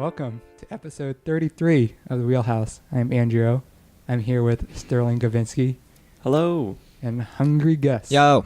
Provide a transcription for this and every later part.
Welcome to episode 33 of the Wheelhouse. I'm Andrew. I'm here with Sterling Gavinski. Hello. And Hungry Gus. Yo.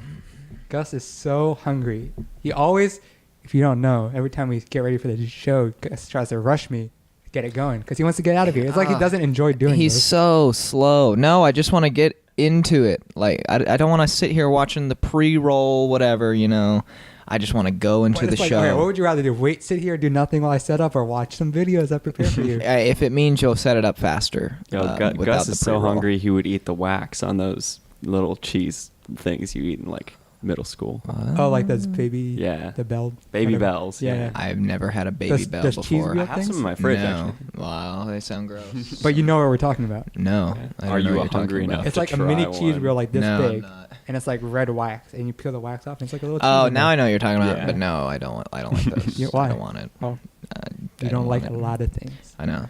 Gus is so hungry. He always, if you don't know, every time we get ready for the show, Gus tries to rush me to get it going because he wants to get out of here. It's like he doesn't enjoy doing He's this. so slow. No, I just want to get into it. Like, I don't want to sit here watching the pre-roll, whatever, you know. I just want to go into the show. Okay, what would you rather do? Sit here, do nothing while I set up, or watch some videos I prepare for you? If it means you'll set it up faster. Gus is so hungry he would eat the wax on those little cheese things you eat in like middle school. Oh, like those baby, the bell, baby whatever. bells. Yeah. I've never had a baby bell does cheese before. wheel I have things? some in my fridge. No. Actually. Wow, they sound gross. But you know what we're talking about. No. Yeah. I don't Are know you what you're hungry talking about. enough? It's to like a try mini cheese one. wheel like this No, I'm big, not. and it's like red wax, and you peel the wax off, and it's like a little. Oh, cheese in now there. I know what you're talking about, Yeah. but no, I don't like those. Why? I don't want it. Oh, I you don't like want a it. lot of things. I know.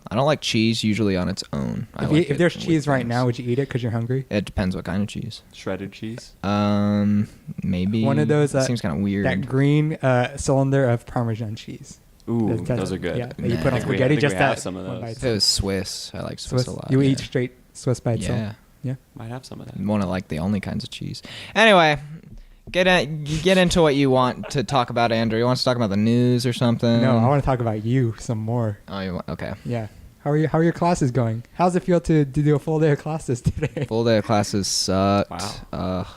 I don't like cheese usually on its own. If there's cheese right now, would you eat it because you're hungry? It depends what kind of cheese. Shredded cheese. Maybe One of those. It seems kind of weird. That green cylinder of Parmesan cheese. Ooh, That's- those are good. Yeah, that you put Nah. on spaghetti. I think Just we have that. some of one by those. If it was Swiss, I like Swiss, Swiss. a lot. You yeah. eat straight Swiss by itself. Yeah, Yeah. Might have some of that. one of like the only kinds of cheese. Anyway, get into what you want to talk about, Andrew. You want to talk about the news or something? No, I want to talk about you some more. Oh, you want? Okay. Yeah. How are your classes going? How's it feel to do a full day of classes today? Full day of classes sucked. Wow.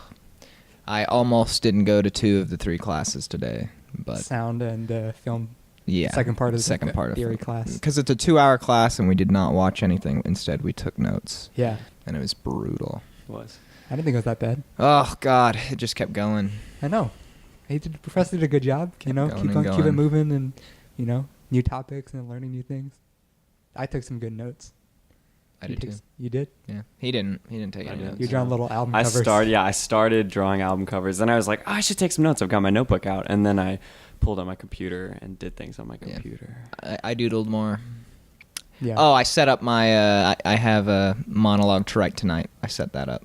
I almost didn't go to 2 of the 3 classes today, but Sound and film. yeah, Second part of the second part of theory class. because it's a 2-hour class and we did not watch anything. Instead, we took notes, Yeah. and it was brutal. It was. I didn't think it was that bad. Oh God, it just kept going. I know. The professor did a good job. Kept Keep going and it going. moving, and new topics and learning new things. I took some good notes. I did too. You did? Yeah, he didn't take I any didn't. notes. You drawing little album covers. I started drawing album covers. Then I was like, I should take some notes. I've got my notebook out, and then I pulled out my computer and did things on my computer. I doodled more. Yeah. Oh, I set up my. I have a monologue to write tonight. I set that up,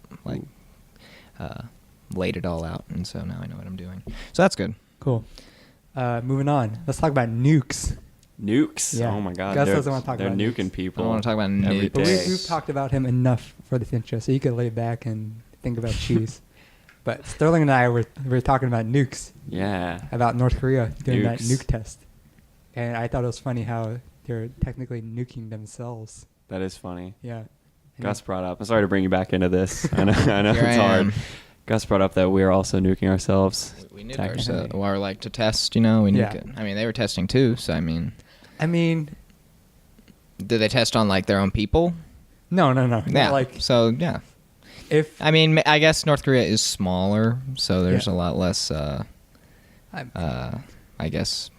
laid it all out, and so now I know what I'm doing. So that's good. Cool. Moving on. Let's talk about nukes. Nukes. Yeah. Oh my God. Gus they're, doesn't want to talk they're about nuking nukes. I people. don't want to talk about every nukes. But day. we've talked about him enough for this intro, so you could lay back and think about cheese. But Sterling and I were talking about nukes, Yeah. about North Korea doing that Nukes. nuke test. And I thought it was funny how they're technically nuking themselves. That is funny. Yeah. And Gus brought up. I'm sorry to bring you back into this. I know Here it's I hard. am. Gus brought up that we're also nuking ourselves. We nuke Technically. ourselves, or like to test. You know, we nuke Yeah. it. I mean, they were testing too. So I mean, did they test on like their own people? no. Yeah. Like, So yeah. if I mean, I guess North Korea is smaller, so there's Yeah. a lot less. I guess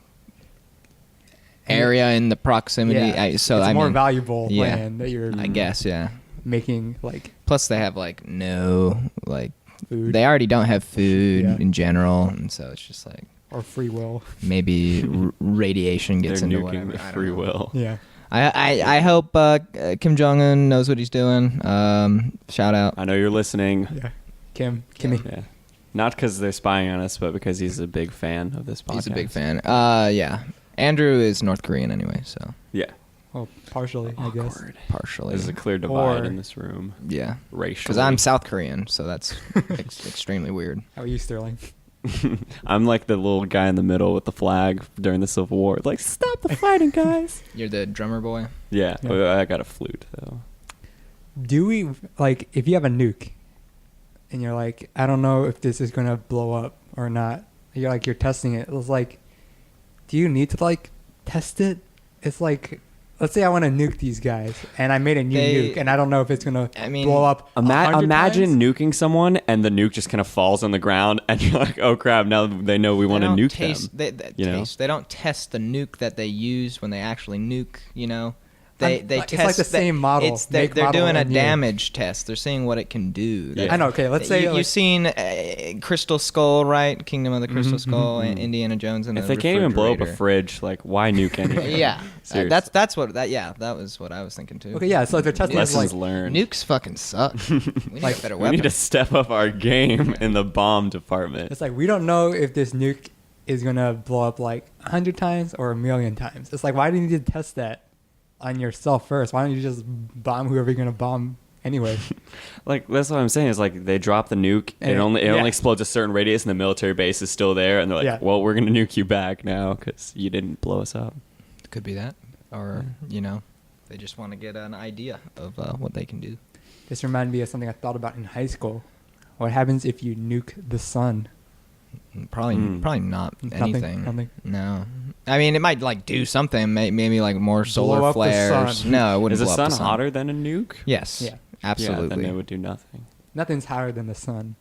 area in the proximity. yeah, It's more mean, valuable yeah. land that you're I guess, yeah. making, like, Plus, they have like no like food they already don't have food Yeah. in general, and so it's just like or free will. maybe radiation gets They're into nuking whatever. with I don't free know. will. Yeah. I hope Kim Jong-un knows what he's doing. Shout out. I know you're listening. Yeah. Kimmy. Yeah. Not because they're spying on us, but because he's a big fan of this podcast. He's a big fan. Yeah. Andrew is North Korean anyway, so Yeah. Well, partially, I guess. Awkward. partially. There's a clear divide Or- in this room. Yeah. Racially. Because I'm South Korean, so that's extremely weird. How are you, Sterling? I'm like the little guy in the middle with the flag during the Civil War. Like, stop the fighting, guys. You're the drummer boy? Yeah, Yeah. but I got a flute, though. Do we, like, if you have a nuke and you're like, I don't know if this is going to blow up or not, you're testing it. It's like, do you need to, like, test it? It's like, let's say I want to nuke these guys and I made a new nuke and I don't know if it's going to blow up. Imagine 100 times. nuking someone and the nuke just kind of falls on the ground and you're like, oh crap, now they know we want to nuke them. They don't test the nuke that they use when they actually nuke, you know? They It's test like the same model. They're make model, doing a and you. damage test. They're seeing what it can do. Yeah. I know. Okay, let's say you've seen Crystal Skull, right? Kingdom of the Crystal Skull, mhm. Indiana Jones, and If they can't even blow up a refrigerator. fridge, like why nuke anything? Yeah, Seriously. that was what I was thinking too. Okay, yeah. So if they're testing this, Lessons like, learned. Nukes fucking suck. We need Like, a better We weapon. need to step up our game in the bomb department. it's like we don't know if this nuke is gonna blow up like 100 times or 1,000,000 times. It's like, why do you need to test that on yourself first? Why don't you just bomb whoever you're gonna bomb anyway? Like, that's what I'm saying. Is like they drop the nuke, and it only explodes a certain radius, and the military base is still there, and they're like, well, we're gonna nuke you back now because you didn't blow us up. Could be that, or they just want to get an idea of what they can do. This reminded me of something I thought about in high school. What happens if you nuke the sun? Probably not anything. Nothing. No, I mean it might like do something. Maybe like more solar Blow up the flares. sun. No, it wouldn't. Is blow the up sun hotter than a nuke? Yes. Yeah. Absolutely. Yeah, then it would do nothing. Nothing's hotter than the sun.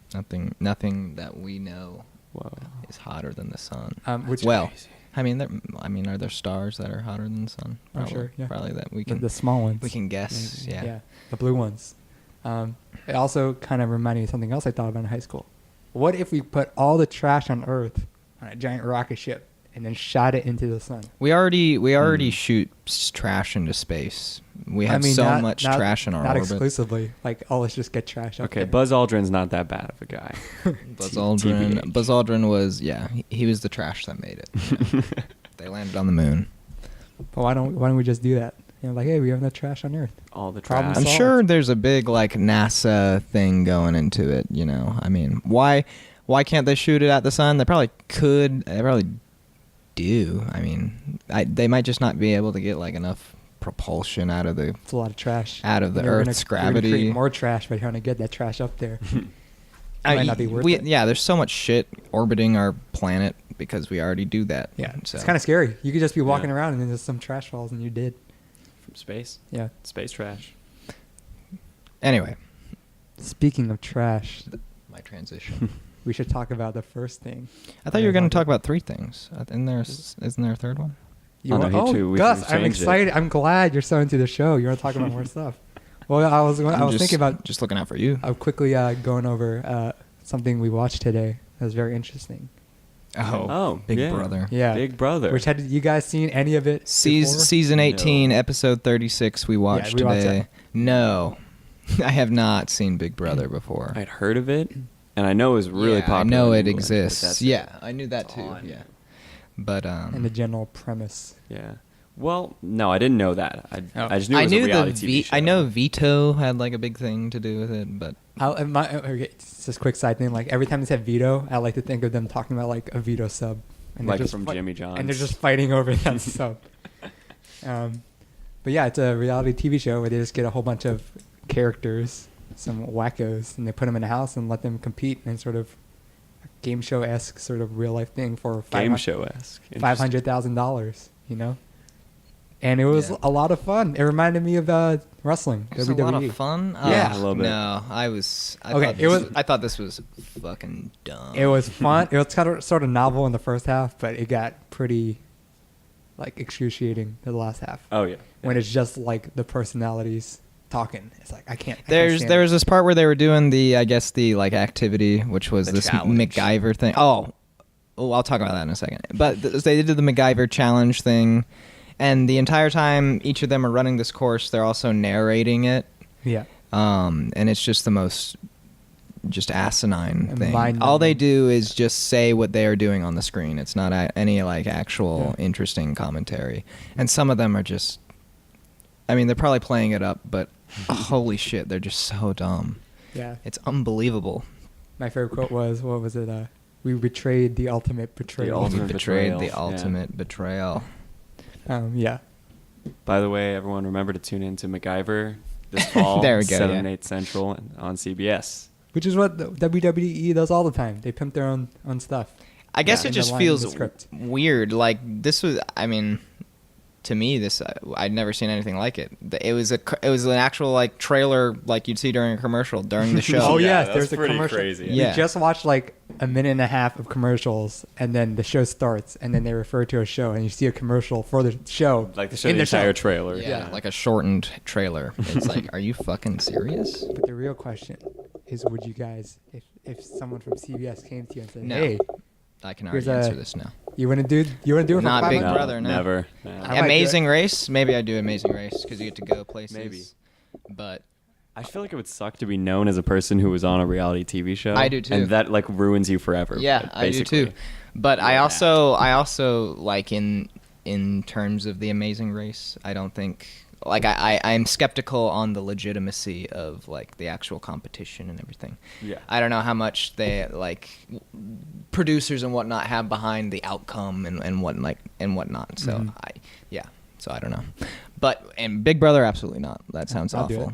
Nothing that we know Whoa. is hotter than the sun. Which crazy. I mean, are there stars that are hotter than the sun? I'm sure. Yeah. Probably that we can. The small ones. We can guess. Maybe. Yeah. The blue ones. It also kind of reminded me of something else I thought about in high school. What if we put all the trash on Earth on a giant rocket ship and then shot it into the sun? We already shoot trash into space. We have so much trash in our not orbit. Not exclusively. Like, let's just get trash up there. Buzz Aldrin's not that bad of a guy. Buzz Aldrin was, he was the trash that made it. Yeah. They landed on the moon. But why don't we just do that? Like, hey, we have no trash on Earth. All the Problem trash. I'm sure there's a big like NASA thing going into it. I mean, why can't they shoot it at the sun? They probably could. They probably do. I mean, they might just not be able to get like enough propulsion out of the. It's a lot of trash. Out of the Earth's gravity. Create more trash by trying to get that trash up there. Might not be worth it. Yeah, there's so much shit orbiting our planet because we already do that. Yeah, so. it's kind of scary. You could just be walking around and then just some trash falls and you're dead. From space? Yeah. Space trash. Anyway. Speaking of trash. My transition. We should talk about the first thing. I thought you were going to talk about three things. Isn't there a third one? Gus, I'm excited. I'm glad you're so into the show. You want to talk about more stuff. Well, I was thinking about just looking out for you. I'm quickly going over something we watched today that was very interesting. Big Brother. Yeah, Big Brother. Which had you guys seen any of it? Season 18, episode 36. We watched today. No, I have not seen Big Brother before. I'd heard of it, and I know it was really popular. I know it exists. Yeah, I knew that too. Yeah, but and the general premise. Yeah. Well, no, I didn't know that. I just knew it was a reality TV show. I know Vito had like a big thing to do with it, but it's just a quick side thing. Like every time they said Vito, I like to think of them talking about like a Vito sub, and like from Jimmy John's, and they're just fighting over that sub. But yeah, it's a reality TV show where they just get a whole bunch of characters, some wackos, and they put them in a house and let them compete in sort of game show-esque sort of real life thing for $500,000. And it was a lot of fun. It reminded me of wrestling. It was WWE. a lot of fun. Yeah, a little bit. No, I thought this was fucking dumb. It was fun. It was kind of sort of novel in the first half, but it got pretty like excruciating in the last half. Oh yeah. When it's just like the personalities talking. It's like I can't. There was this part where they were doing the like activity, which was this challenge. MacGyver thing. Oh, I'll talk about that in a second. But they did the MacGyver challenge thing. And the entire time each of them are running this course, they're also narrating it. Yeah. And it's just the most asinine And thing. All they do is just say what they are doing on the screen. It's not any like actual interesting commentary. And some of them are just, I mean, they're probably playing it up, but holy shit, they're just so dumb. Yeah. It's unbelievable. My favorite quote was, what was it? We betrayed the ultimate betrayal. We betrayed the ultimate betrayal. Yeah. By the way, everyone remember to tune in to MacGyver this fall, There we go, 7 and 8 Central on CBS. Which is what the WWE does all the time. They pimp their own stuff. I guess it And just they're lying in the feels script. weird. Like this was, I mean, to me, this I'd never seen anything like it. It was an actual like trailer like you'd see during a commercial during the show. Oh yeah, yes, there's a pretty commercial. crazy. Yeah. We just watched like a minute and a half of commercials, and then the show starts, and then they refer to a show, and you see a commercial for the show. Like the entire trailer. Yeah, like a shortened trailer. It's like, are you fucking serious? But the real question is, would you guys, if someone from CBS came to you and said, No. "Hey, I can here's already answer this now. you want to do it for Not $500?" Big No, Brother, no. never. No. I might do Amazing Race? Maybe I'd do Amazing Race because you get to go places. Maybe. But I feel like it would suck to be known as a person who was on a reality TV show. I do too. And that like ruins you forever. yeah, I do basically. too. But I also like in terms of The Amazing Race, I don't think like I'm skeptical on the legitimacy of like the actual competition and everything. Yeah. I don't know how much they like producers and whatnot have behind the outcome and whatnot. So So I don't know. But and Big Brother, absolutely not. That sounds awful.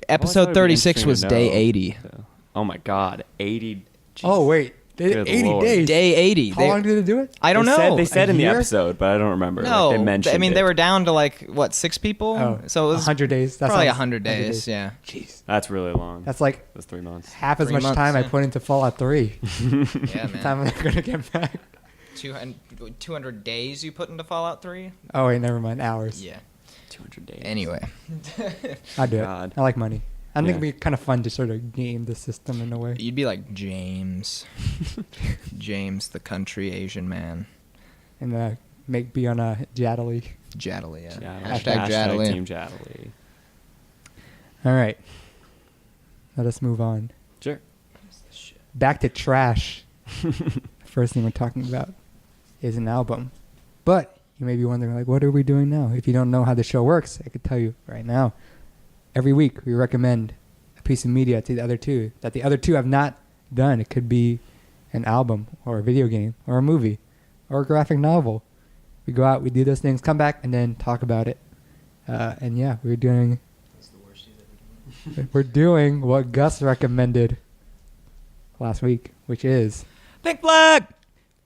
Episode 36 was day 80. Oh my God, 80. Oh wait. 80 Lord. days. Day 80. How long did they do it? I don't know. They said A in the year? episode, but I don't remember. No, like, they mentioned. I mean, it. they were down to like what 6 people. Oh, so it was 100 days. That's probably 100 days. Yeah. Jeez. That's really long. That's like That's 3 months. half as 3 much months, time I yeah. put into Fallout 3. Yeah, The man. time they're gonna get back. 200 days you put into Fallout 3? Oh wait, never mind. Hours. Yeah. 200 days. Anyway. I'd do God. it. I like money. I think Yeah. it'd be kind of fun to sort of game the system in a way. You'd be like James. James, the country Asian man. And be on a Jadley. Jadley, yeah. Hashtag Jadley. Team Jadley. All right. Let us move on. Sure. Back to trash. First thing we're talking about is an album. But you may be wondering, like, what are we doing now? If you don't know how the show works, I could tell you right now. Every week we recommend a piece of media to the other two that the other two have not done. It could be an album or a video game or a movie or a graphic novel. We go out, we do those things, come back, and then talk about it. And yeah, we're doing what Gus recommended last week, which is Pink Flag!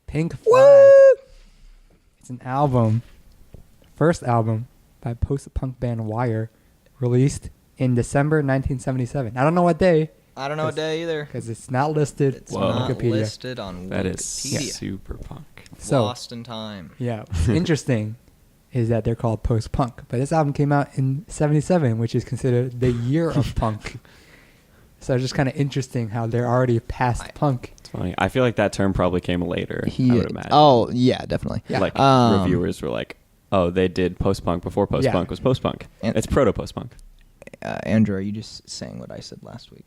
Pink Flag. Woo! It's an album, first album by post-punk band Wire, released in December 1977. I don't know what day. I don't know what day either. Because it's not listed It's on not Wikipedia. listed on That is Wikipedia. super punk. So, Lost in time. yeah, what's interesting is that they're called post-punk. But this album came out in 77, which is considered the year of punk. So it's just kind of interesting how they're already past punk. It's funny. I feel like that term probably came later. I would imagine. Oh, yeah, definitely. Yeah. Like reviewers were like, "Oh, they did post-punk before post-punk was post-punk. And- It's proto-post-punk." Andrew, are you just saying what I said last week?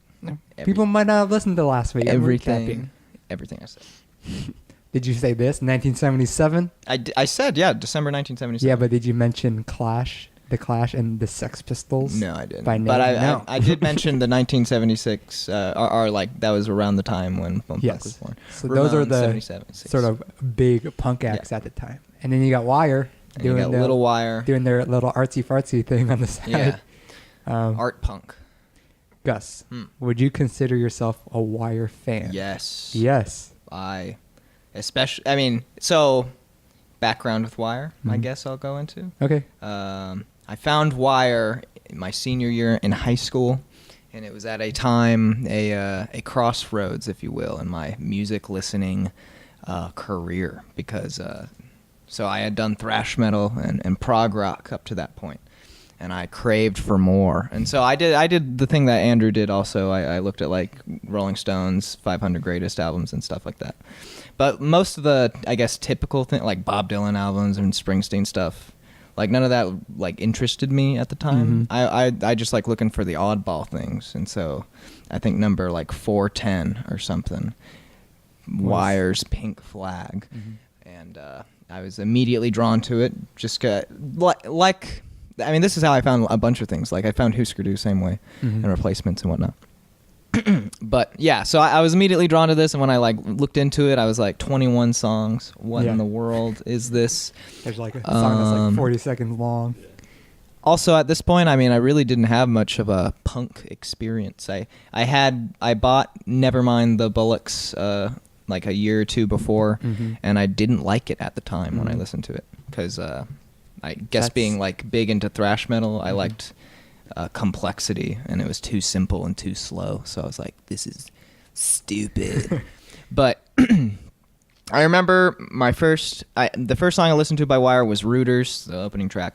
People might not have listened to last week. I'm recapping. Everything I said. Did you say this? 1977? I said, yeah, December 1977. Yeah, but did you mention The Clash and the Sex Pistols? No, I didn't. By name? But No. I did mention the 1976, or like that was around the time when Punk was born. So those are the 77, sort of big punk acts at the time. And then you got Wire And you got Little Wire. doing their little artsy-fartsy thing on the side. Yeah. Um, Art punk. Gus, would you consider yourself a Wire fan? Yes. Yes. So background with Wire, I Mhm. guess I'll go into. Okay. I found Wire in my senior year in high school, and it was at a time, a crossroads, if you will, in my music listening career, because so I had done thrash metal and prog rock up to that point, and I craved for more. And so I did the thing that Andrew did also. I looked at like Rolling Stones 500 greatest albums and stuff like that. But most of the, I guess, typical thing, like Bob Dylan albums and Springsteen stuff, like none of that like interested me at the time. I just like looking for the oddball things. And so I think number like 410 or something, Wire's Pink Flag. And I was immediately drawn to it. Just like I mean, this is how I found a bunch of things. Like I found Husker Du same way, and Replacements and whatnot. But yeah, so I was immediately drawn to this, and when I like looked into it, I was like, 21 songs. What in the world is this? There's like a song that's like 40 seconds long. Also, at this point, I mean, I really didn't have much of a punk experience. I bought Nevermind the Bullocks like a year or two before, and I didn't like it at the time when I listened to it, because I guess being like big into thrash metal, I liked complexity, and it was too simple and too slow. So I was like, this is stupid. But I remember the first song I listened to by Wire was Rooters, the opening track.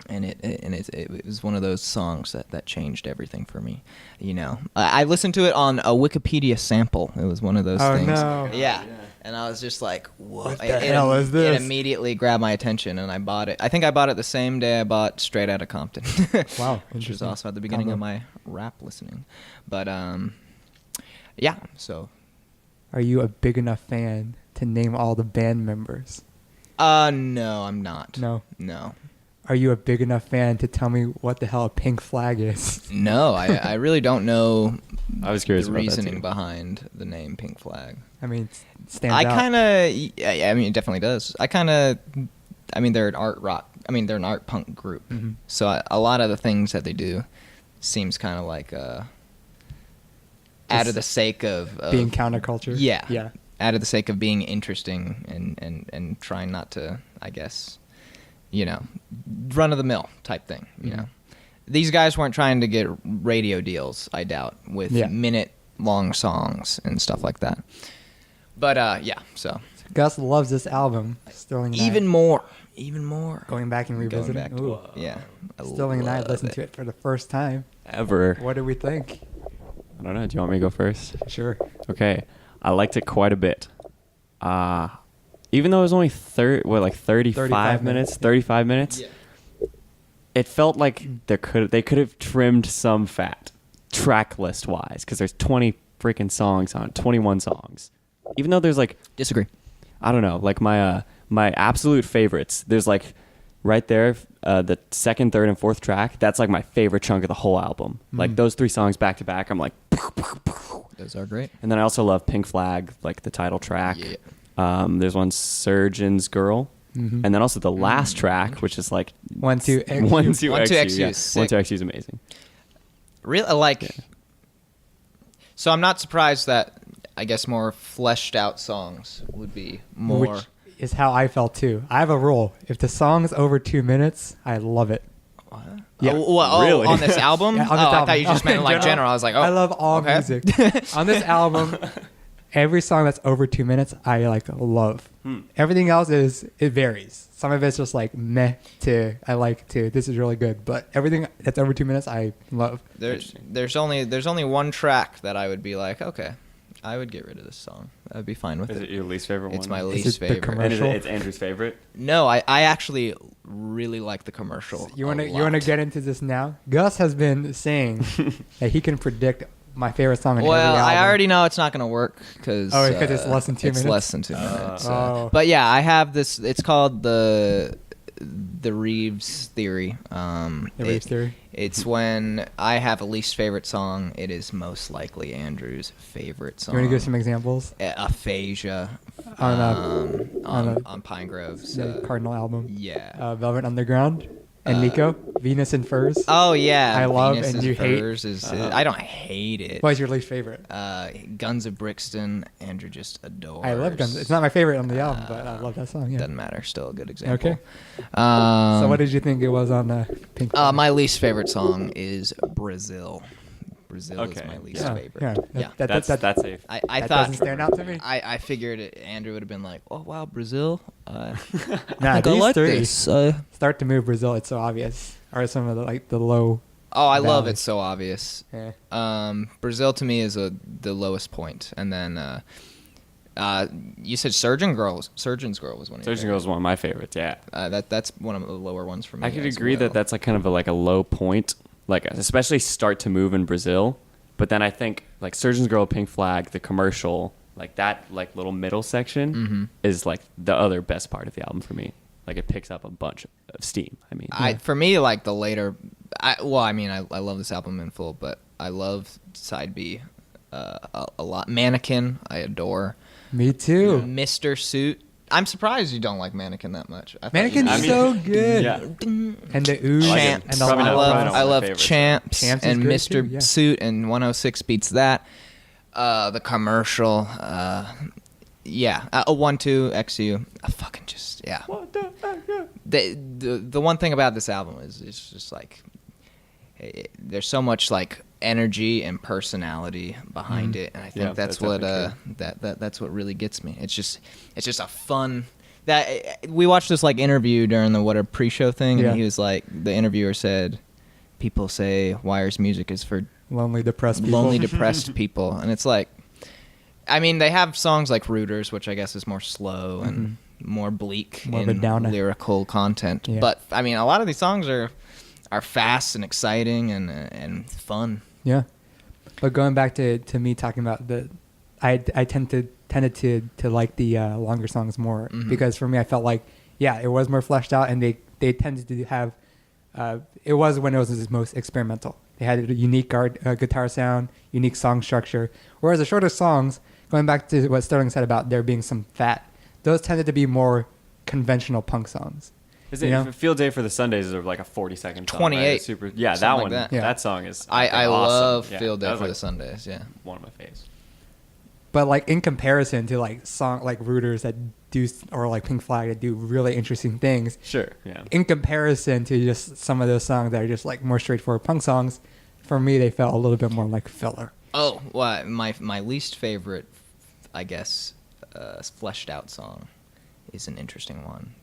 And it was one of those songs that changed everything for me. You know, I listened to it on a Wikipedia sample. It was one of those things. Oh, no. Yeah. And I was just like, whoa. What the hell is this? It immediately grabbed my attention, and I bought it. I think I bought it the same day I bought Straight Outta Compton. Wow. Which was also at the beginning of my rap listening. But, yeah, so. Are you a big enough fan to name all the band members. No, I'm not. No. Are you a big enough fan to tell me what the hell a pink flag is? No, I really don't know. I was curious the about reasoning that behind the name Pink Flag. I mean, it stands out. I mean, it definitely does. I mean, they're an art rock. I mean, they're an art punk group. Mm-hmm. So a lot of the things that they do seems kind of like out of the sake of being counterculture. Yeah. Out of the sake of being interesting and trying not to, I guess, run of the mill type thing. You know, these guys weren't trying to get radio deals, I doubt, with minute-long songs and stuff like that. But so Gus loves this album, Sterling Night. Even more. Going back and revisiting. Sterling Night. Listened to it for the first time ever. What did we think? I don't know. Do you want me to go first? Sure. Okay. I liked it quite a bit. Even though it was only 35 minutes. 35 minutes. Yeah. It felt like they could have trimmed some fat, track list wise, because there's 20 freaking songs on it, 21 songs. Even though there's like disagree. I don't know, like my absolute favorites. There's like right there, the second, third, and fourth track. That's like my favorite chunk of the whole album. Like those 3 songs back to back. I'm like, those are great. And then I also love Pink Flag, like the title track. Yeah. There's one, Surgeon's Girl. And then also the last track, which is like 1 2 XU. 1 2 XU. Yeah. 1 2 XU is amazing. Really, So I'm not surprised that I guess more fleshed out songs would be more. Which is how I felt too. I have a rule: if the song's over 2 minutes, I love it. What? Yeah. Really? On this album? Yeah, on this album. I thought you just meant like general. I was like, I love all music. On this album, every song that's over 2 minutes, I love. Everything else it varies. Some of it's just like meh to I like to this is really good, but everything that's over 2 minutes, I love. There's only one track that I would be like, okay, I would get rid of this song. I would be fine with it. Is it your least favorite one? It's my least favorite. And it's Andrew's favorite? No, I actually really like the commercial. You want to get into this now? Gus has been saying that he can predict my favorite song in every album. Well, I already know it's not going to work because it's less than 2 minutes. It's less than 2 minutes. But yeah, I have this. It's called the Rives theory. The Rives theory. It's when I have a least favorite song, it is most likely Andrew's favorite song. You want to give some examples? Aphasia. On Pine Grove's the Cardinal album. Yeah. Velvet Underground. And Nico, Venus and Furs. Oh yeah, I love Venus and you Furs hate. I don't hate it. What is your least favorite? Guns of Brixton. Andrew just adores. I love Guns. It's not my favorite on the album, but I love that song. Yeah. Doesn't matter. Still a good example. Okay. So what did you think it was on Pink? My least favorite song is Brazil. Brazil is my least favorite. That's safe. I that thought doesn't stand out to me. I figured Andrew would have been like, "Oh wow, Brazil." Nah, I these like three this. Start to move Brazil. It's so obvious. Or some of the low. Oh, I love it. So obvious. Yeah. Brazil to me is the lowest point, and then you said Surgeon's Girl was one. Surgeon's Girl is one of my favorites. Yeah. That's one of the lower ones for me. I could agree that that's like kind of a low point, like especially Start to Move in Brazil. But then I think like Surgeon's Girl, Pink Flag, the commercial, like that like little middle section is like the other best part of the album for me. Like it picks up a bunch of steam. I mean, for me, like the later, I love this album in full, but I love side B a lot. Mannequin, I adore. Me too. Mr. Suit. I'm surprised you don't like Mannequin that much. Mannequin's so good. Yeah. And the ooze Champs. and the I love Champs Champs and great Mr. too, yeah. Suit and 106 beats that. The commercial. A 1 2 XU. I fucking just the one thing about this album is it's just like there's so much like energy and personality behind it, and I think that's what that's what really gets me. It's just a fun that we watched this like interview during the pre-show thing, and he was like, the interviewer said, people say Wire's music is for lonely depressed people, and it's like, I mean, they have songs like Rooters, which I guess is more slow and more bleak in lyrical content. Yeah. But I mean, a lot of these songs are fast and exciting and fun. Yeah. But going back to me talking about I tend to tended to like the longer songs more Mhm. because for me, I felt like it was more fleshed out, and they tended to have. It was when it was its most experimental. They had a unique guitar sound, unique song structure. Whereas the shorter songs, going back to what Sterling said about there being some fat, those tended to be more conventional punk songs. Is it Field Day for the Sundays is like a 40-second song, 28. right? Super. Yeah, that Something one. like that. Yeah. That song is. I awesome. love Yeah, Field that Day was, for like, the Sundays. Yeah. one of my faves. But like in comparison to like song like Rooters that do or like Pink Flag that do really interesting things, Sure. Yeah. in comparison to just some of those songs that are just like more straightforward punk songs, for me they felt a little bit more like filler. Oh, well, my least favorite, I guess, fleshed out song is an interesting one.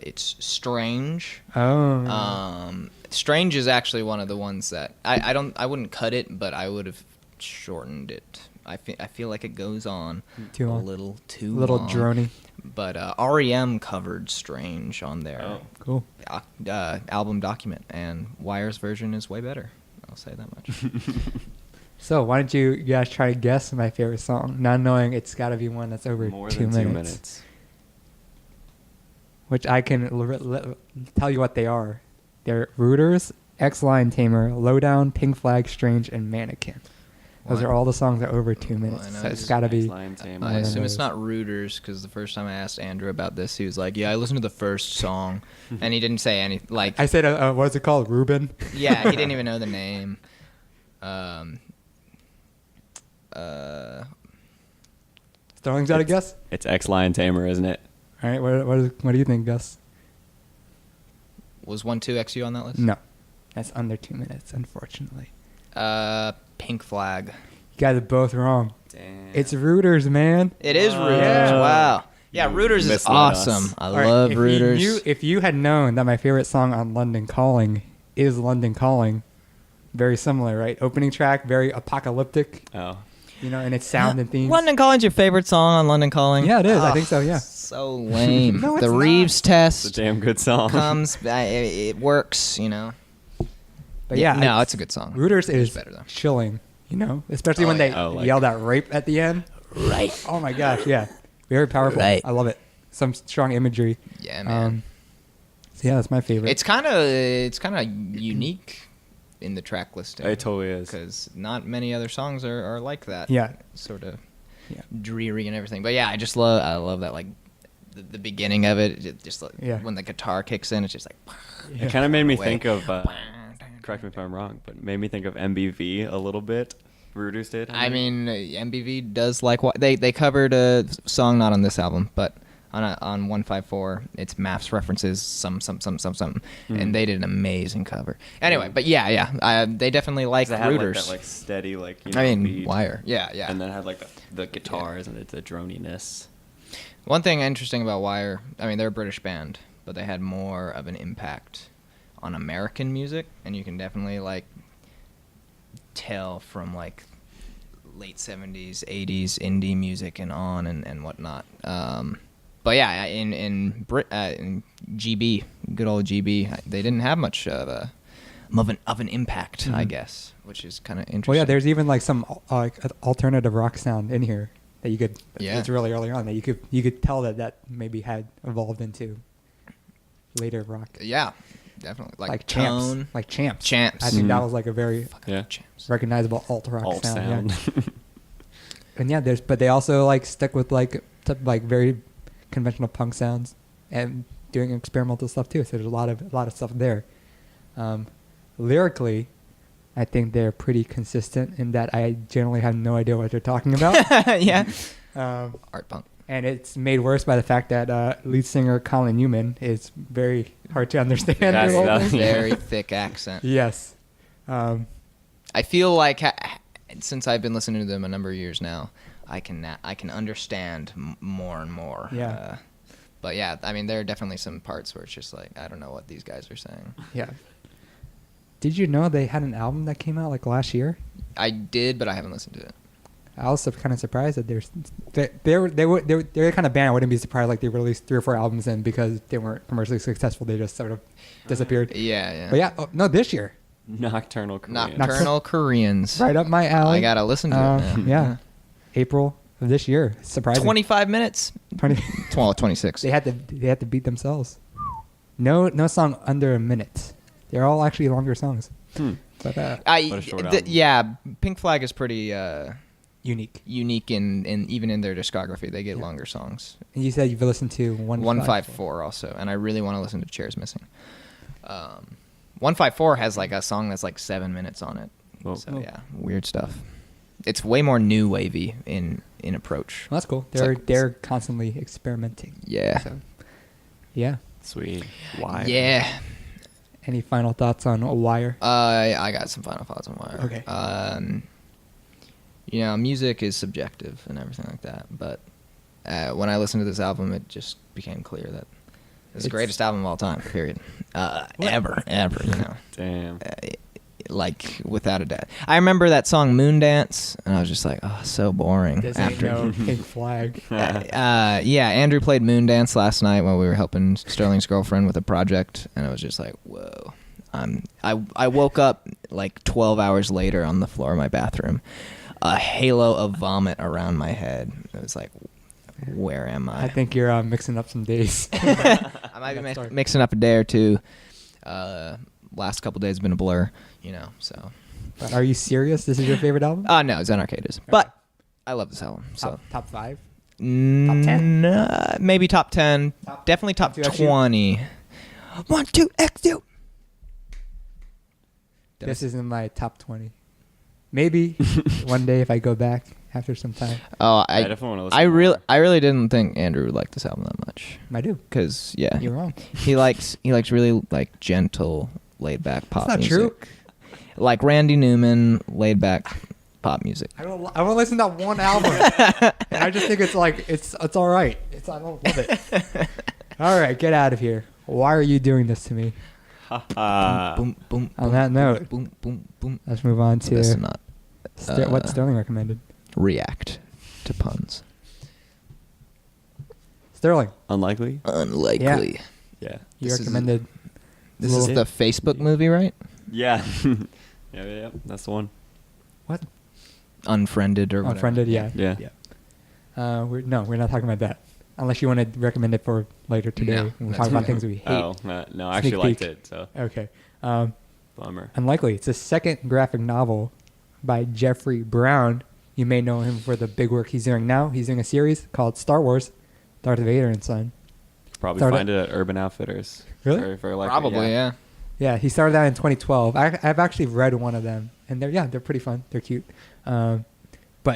It's Strange. Oh. Strange is actually one of the ones that I wouldn't cut it, but I would have shortened it. I feel like it goes on Too a long. little too little long. drony. But REM covered Strange on their Oh. Cool. album Document, and Wire's version is way better. I'll say that much. So why don't you guys try to guess my favorite song, not knowing it's got to be one that's over More 2 than minutes. 2 minutes. Which I can tell you what they are. They're Rooters, X-Line Tamer, Lowdown, Pink Flag, Strange, and Mannequin. Those are all the songs that are over 2 minutes. I know So it's this got to be. Lion Tamer. I one of assume it's those. not Rooters, because the first time I asked Andrew about this, he was like, "Yeah, I listened to the first song," and he didn't say any like. I said, what is it called? Ruben? Yeah, he didn't even know the name. Sterling's got a guess? It's X Lion Tamer, isn't it? All right, what do you think, Gus? Was 1-2-XU on that list? No. That's under 2 minutes, unfortunately. Pink Flag. You guys are both wrong. Damn. It's Rooters, man. It is Wow. Rooters. Yeah. Wow. Yeah, You Rooters is misled awesome. us. I All right, love Rooters. If you had known that my favorite song on London Calling is London Calling, very similar, right? Opening track, very apocalyptic, Oh. and its sound and themes. London Calling's your favorite song on London Calling? Yeah, it is. I Ah, think so, yeah. So lame. No, it's the not. Rives It's a test damn good song. comes. It works, But yeah, no, it's a good song. Rooters is better, though. chilling, especially Oh, when they yeah. Oh, like- yelled at rape at the end. Right. Oh my gosh, yeah. Very powerful. Right. I love it. Some strong imagery. Yeah, man. So yeah, that's my favorite. It's kind of unique in the track listing. It totally is. Because not many other songs are like that. Yeah. Sort of Yeah. dreary and everything. But yeah, I love that, like the beginning of it. Just like, Yeah. when the guitar kicks in, it's just like. It kind of made me Away. think of, correct me if I'm wrong, but made me think of MBV a little bit. Rooters did. I mean, MBV does like what they covered a song not on this album, but on 154, it's Maps references some, and they did an amazing cover. Anyway, but yeah, they definitely like they had Rooters. like that steady beat. Wire. Yeah. And then had like the guitars and the droniness. One thing interesting about Wire, they're a British band, but they had more of an impact on American music, and you can definitely tell from late 70s, 80s indie music and on and whatnot. But yeah, in GB, good old GB, they didn't have much of an impact, I guess, which is kind of interesting. Well, yeah, there's even some alternative rock sound in here that you could. Yeah. It's really early on that you could tell that maybe had evolved into later rock. Yeah, definitely. Like Champs. Tone. Like Champs. Champs. I think that was a very Yeah. Champs. recognizable alt rock Alt sound. sound. Yeah. And yeah, but they also stick with very conventional punk sounds and doing experimental stuff too. So there's a lot of stuff there. Lyrically, I think they're pretty consistent in that I generally have no idea what they're talking about. Yeah. Um, Art punk. and it's made worse by the fact that lead singer Colin Newman is very hard to understand. That's- the whole that's- thing. Very thick accent. Yes. I feel like since I've been listening to them a number of years now, I can understand more and more. Yeah. But yeah, there are definitely some parts where it's just I don't know what these guys are saying. Yeah. Did you know they had an album that came out last year? I did, but I haven't listened to it. I was kind of surprised that they're the kind of band I wouldn't be surprised they released 3 or 4 albums in because they weren't commercially successful. They just sort of disappeared. Yeah. But yeah, no, this year, Nocturnal Korean. Nocturnal Koreans. right up my alley. I gotta listen to it. Yeah. April of this year. Surprising. 25 minutes. 20. 26. They had to beat themselves. No song under a minute. They're all actually longer songs. But What a short album. Yeah, Pink Flag is pretty unique. unique in even in their discography. They get longer songs. And you said you've listened to 154 also, and I really want to listen to Chairs Missing. 154 has like a song that's like 7 minutes on it. Whoa. So yeah, weird stuff. It's way more new wavy in approach. Well, that's cool. It's They're constantly experimenting. Yeah. So, yeah. Sweet. Why? Yeah. Any final thoughts on Wire? I got some final thoughts on Wire. Okay. You know, music is subjective and everything like that, but when I listened to this album, it just became clear that it's the greatest album of all time, period. Ever, you know. Damn. Like, without a doubt. I remember that song Moondance, and I was just like, oh, so boring. This ain't no Pink Flag. Yeah, Andrew played Moondance last night while we were helping Sterling's girlfriend with a project, and I was just like, whoa. I woke up like 12 hours later on the floor of my bathroom, a halo of vomit around my head. It was like, where am I? I think you're mixing up some days. I might be mixing up a day or two. Last couple days have been a blur, you know, so. But are you serious? This is your favorite album? No, Zen Arcade is. But I love this album. So Top 5? Top 10? Maybe top 10. Definitely top 20. 1, 2, XU. This is in my top 20. Maybe one day if I go back after some time. Oh, I definitely want to listen. I really didn't think Andrew would like this album that much. I do. Because You're wrong. he likes really like gentle, laid back pop That's not music. true. Like Randy Newman, laid back pop music. I won't listen to that one album. And I just think it's like it's all right. I don't love it. All right, get out of here. Why are you doing this to me? Boom, boom, On that note, boom, boom, boom. let's move on The best to not what Sterling recommended. react to puns. Sterling, Unlikely? Unlikely. Yeah. you This is- recommended. This is the Facebook movie, right? Yeah. yeah. That's the one. What? Unfriended or whatever. Unfriended, yeah. Yeah. We're not talking about that. Unless you want to recommend it for later today. No, We'll that's talk about fine. things we hate. Oh, no, I actually Sneak liked peek. it, so Okay. bummer. Unlikely. It's a second graphic novel by Jeffrey Brown. You may know him for the big work he's doing now. He's doing a series called Star Wars, Darth Vader and Son. Probably Started- find it at Urban Outfitters. Really? For like Probably, yeah. Yeah, he started out in 2012. I've actually read one of them, and they're pretty fun. They're cute. But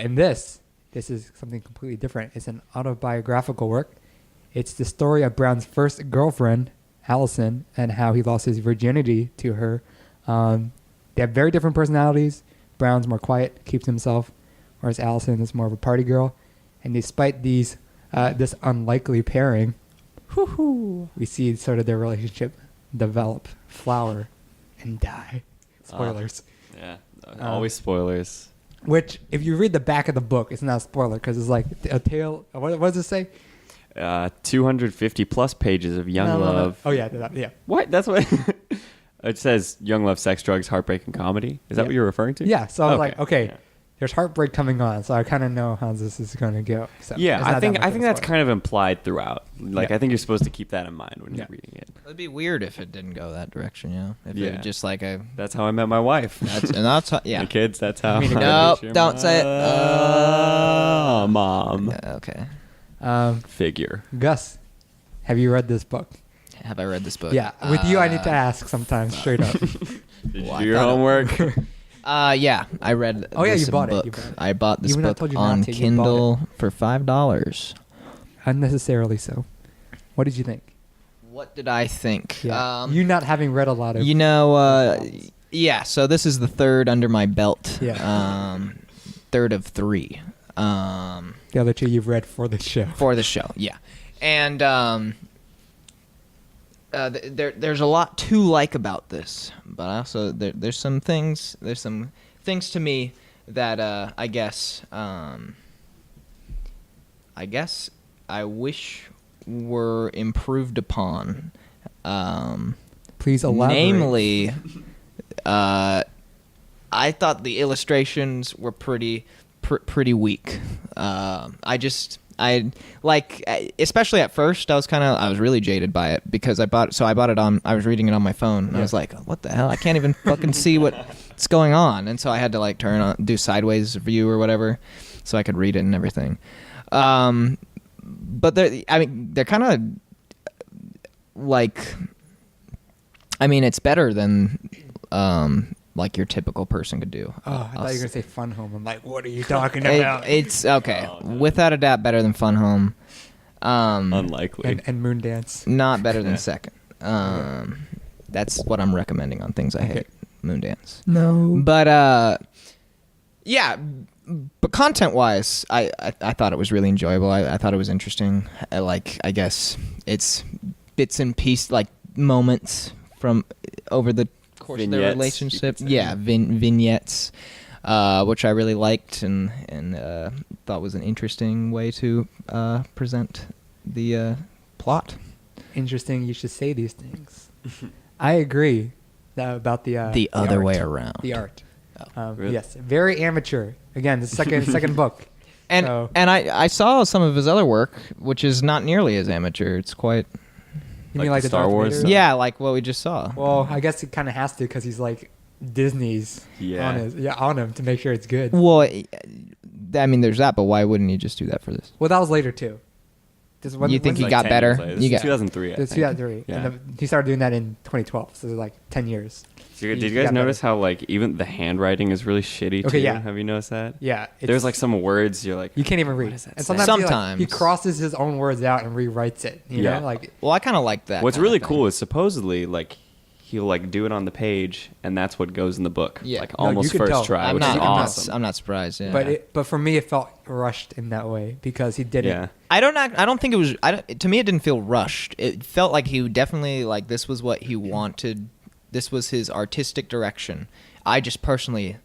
in this is something completely different. It's an autobiographical work. It's the story of Brown's first girlfriend, Allison, and how he lost his virginity to her. They have very different personalities. Brown's more quiet, keeps himself, whereas Allison is more of a party girl. And despite this unlikely pairing, we see sort of their relationship develop, flower, and die. Spoilers. Yeah. Always spoilers. Which, if you read the back of the book, it's not a spoiler because it's like a tale. What does it say? 250 plus pages of young No. love. Oh yeah. What? That's what it says. Young love, sex, drugs, heartbreak, and comedy. Is that Yeah. what you're referring to? Yeah. So I was like, okay, Yeah. there's heartbreak coming on, so I kind of know how this is going to go. So Yeah, it's I not think that much of a that's spoiler. kind of implied throughout. Like, Yeah. I think you're supposed to keep that in mind when Yeah. you're reading it. It'd be weird if it didn't go that direction, you know? If Yeah. it was just like a... That's how I met my wife. Yeah. The kids, that's how. I mean, Nope, met your don't say it. Mom. Yeah, okay. Figure. Gus, have you read this book? Have I read this book? Yeah. With you, I need to ask sometimes, straight up. Did you Well, I do your thought it- homework? Yeah, I read Oh, yeah, this you bought it, book. you bought it. I bought this Even I book told you not on to, you bought Kindle for $5. Unnecessarily so. What did you think? What did I think? Yeah. You not having read a lot of. Yeah, so this is the third under my belt. Yeah. Third of 3. The other two you've read for the show. For the show, yeah. And there's a lot to like about this, but also there's some things to me that I guess I wish were improved upon. Please elaborate. Namely, I thought the illustrations were pretty pretty weak. Especially at first, I was really jaded by it because I bought it I was reading it on my phone, and I was like, what the hell? I can't even fucking see what's going on. And so I had to like do sideways view or whatever so I could read it and everything. But they're kind of like, I mean, it's better than like your typical person could do. Oh, I thought you were gonna say Fun Home. I'm like, what are you talking about? It's okay, without a doubt, better than Fun Home. Unlikely. And Moondance. Not better than Second. That's what I'm recommending on things I hate. Moondance. No. But yeah. But content-wise, I thought it was really enjoyable. I thought it was interesting. I guess it's bits and pieces, like moments from over the course vignettes, of their relationship. Yeah, vignettes, which I really liked and thought was an interesting way to present the plot. Interesting you should say these things. I agree about the other art. way around. The art. Really? Yes, very amateur. Again, the second book. And So- I saw some of his other work, which is not nearly as amateur. It's quite... You Like mean like the the Star Darth Wars Vader? stuff? Yeah, like what we just saw. Well, I guess it kind of has to because he's like Disney's Yeah. on him to make sure it's good. Well, I mean, there's that, but why wouldn't you just do that for this? Well, that was later too. You think he Like got 10 better? years later. This You is got 2003. I It's think. 2003. Yeah. And he started doing that in 2012. So it was like 10 years. Did He you guys got notice better. how like even the handwriting is really shitty Okay, too? yeah. Have you noticed that? Yeah. There's like some words you're like, you can't even read. does that And say? sometimes he Sometimes. crosses his own words out and rewrites it. You Yeah. know, like Well, I kind of like that. what's kind really of thing. cool is supposedly like he'll like do it on the page and that's what goes in the book. Yeah. Like No, you almost could first tell. try, I'm which not, is I'm, awesome. not, I'm not surprised. Yeah. but for me it felt rushed in that way because he did Yeah. it. I don't think it was. To me, it didn't feel rushed. It felt like he definitely like this was what he wanted. This was his artistic direction. I just personally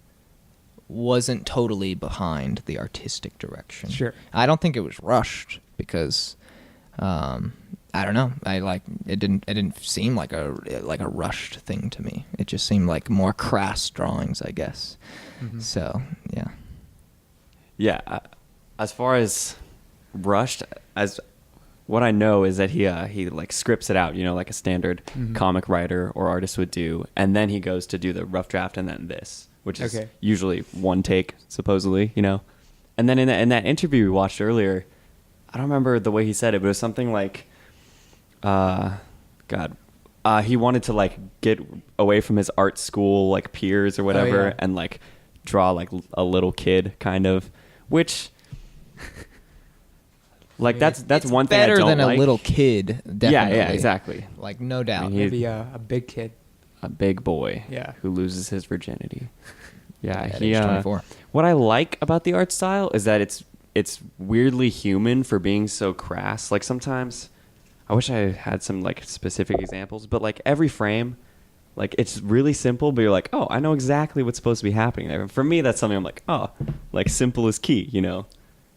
wasn't totally behind the artistic direction. Sure. I don't think it was rushed because I don't know. It didn't seem like a rushed thing to me. It just seemed like more crass drawings, I guess. Mhm. So yeah. Yeah, as far as rushed, as what I know is that he like scripts it out, you know, like a standard Mhm. comic writer or artist would do, and then he goes to do the rough draft and then this, which is Okay. usually one take, supposedly, you know. And then in that interview we watched earlier, I don't remember the way he said it, but it was something like, he wanted to like get away from his art school like peers or whatever, yeah. and like draw like a little kid kind of, which like that's It's one thing I better don't than like. a little kid. Definitely. Yeah, exactly. Like no doubt. I mean, Maybe a big kid. A big boy, Yeah. who loses his virginity. Yeah, At he. age 24. What I like about the art style is that it's weirdly human for being so crass. Like sometimes, I wish I had some like specific examples, but like every frame, like it's really simple, but you're like, oh, I know exactly what's supposed to be happening there. And for me, that's something I'm like, oh, like simple is key, you know.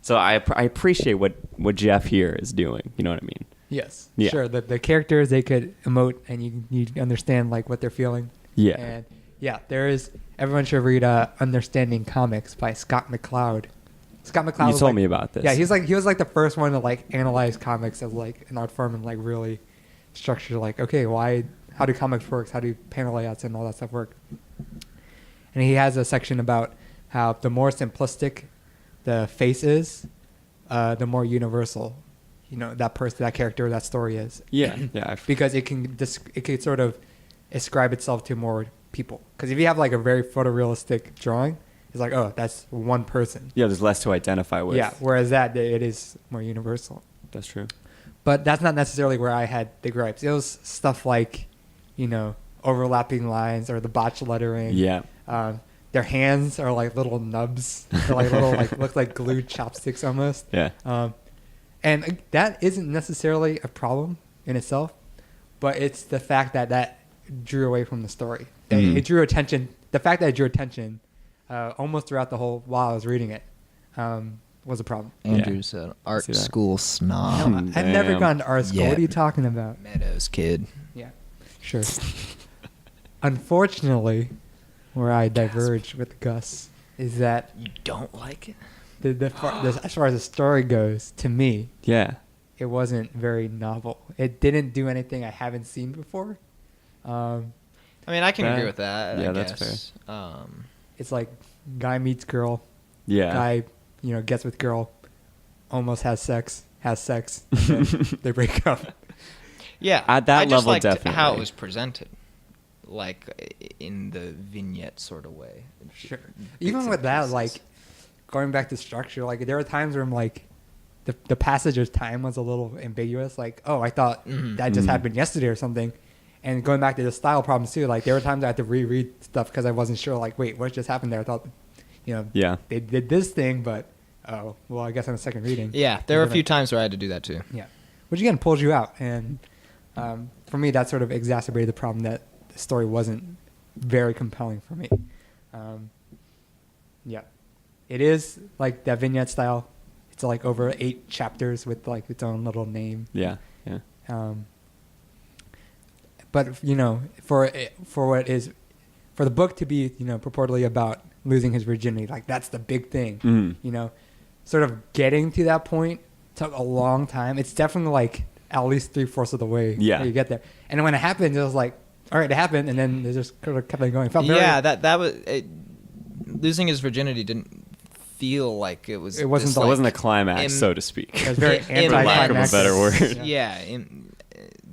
So I appreciate what Jeff here is doing. You know what I mean? Yes. Yeah. Sure. The characters, they could emote and you understand like what they're feeling. Yeah. And yeah, everyone should read Understanding Comics by Scott McCloud. Scott McCloud You was told like- me about this. Yeah, he was like the first one to like analyze comics as like an art form and like really structure like, okay, how do comics work? How do panel layouts and all that stuff work? And he has a section about how the more simplistic the face is, the more universal, you know, that person, that character, that story is. Yeah. Because it can sort of ascribe itself to more people. Because if you have like a very photorealistic drawing, it's like, oh, that's one person. Yeah, there's less to identify with. Yeah, whereas it is more universal. That's true. But that's not necessarily where I had the gripes. It was stuff like, you know, overlapping lines or the botch lettering. Yeah. Their hands are like little nubs. They're like little, like look like glued chopsticks almost. Yeah. And that isn't necessarily a problem in itself, but it's the fact that drew away from the story. Mhm. It drew attention. The fact that it drew attention almost throughout the whole while I was reading it was a problem. Andrew's an art See that. school snob. No, I've never Damn. gone to art school. Yeah. What are you talking about? Meadows kid. Yeah, sure. Unfortunately, where I diverge with Gus is that You don't like it? as far as the story goes, to me, Yeah. it wasn't very novel. It didn't do anything I haven't seen before. I mean, I can That- agree with that. yeah, I that's guess. It's like guy meets girl, Yeah. guy, gets with girl, almost has sex, and then they break up. Yeah, At that I just level, liked how definitely. it was presented, like in the vignette sort of way. Sure. Bits Even and with that, pieces. like going back to structure, like there were times where I'm like, the passage of time was a little ambiguous. Like, oh, I thought that just Mhm. happened yesterday or something. And going back to the style problems too, like there were times I had to reread stuff because I wasn't sure. Like, wait, what just happened there? I thought, Yeah. they did this thing, but oh, well, I guess on a second reading. Yeah, there were a Different. few times where I had to do that too. Yeah, which again pulls you out, and for me, that sort of exacerbated the problem that the story wasn't very compelling for me. Yeah, it is like that vignette style. It's like over 8 chapters with like its own little name. Yeah. Yeah. But for what is, for the book to be purportedly about losing his virginity, like that's the big thing. Mhm. Sort of getting to that point took a long time. It's definitely like at least 3/4 of the way. Yeah. where you get there. And then when it happened, it was like, all right, it happened, and then it just kind of kept on going. It felt very, Yeah, that was losing his virginity didn't feel like it was. It wasn't this, the- It like, wasn't a climax, im- so to speak. It was very in- For lack of a anticlimactic. better word. Yeah,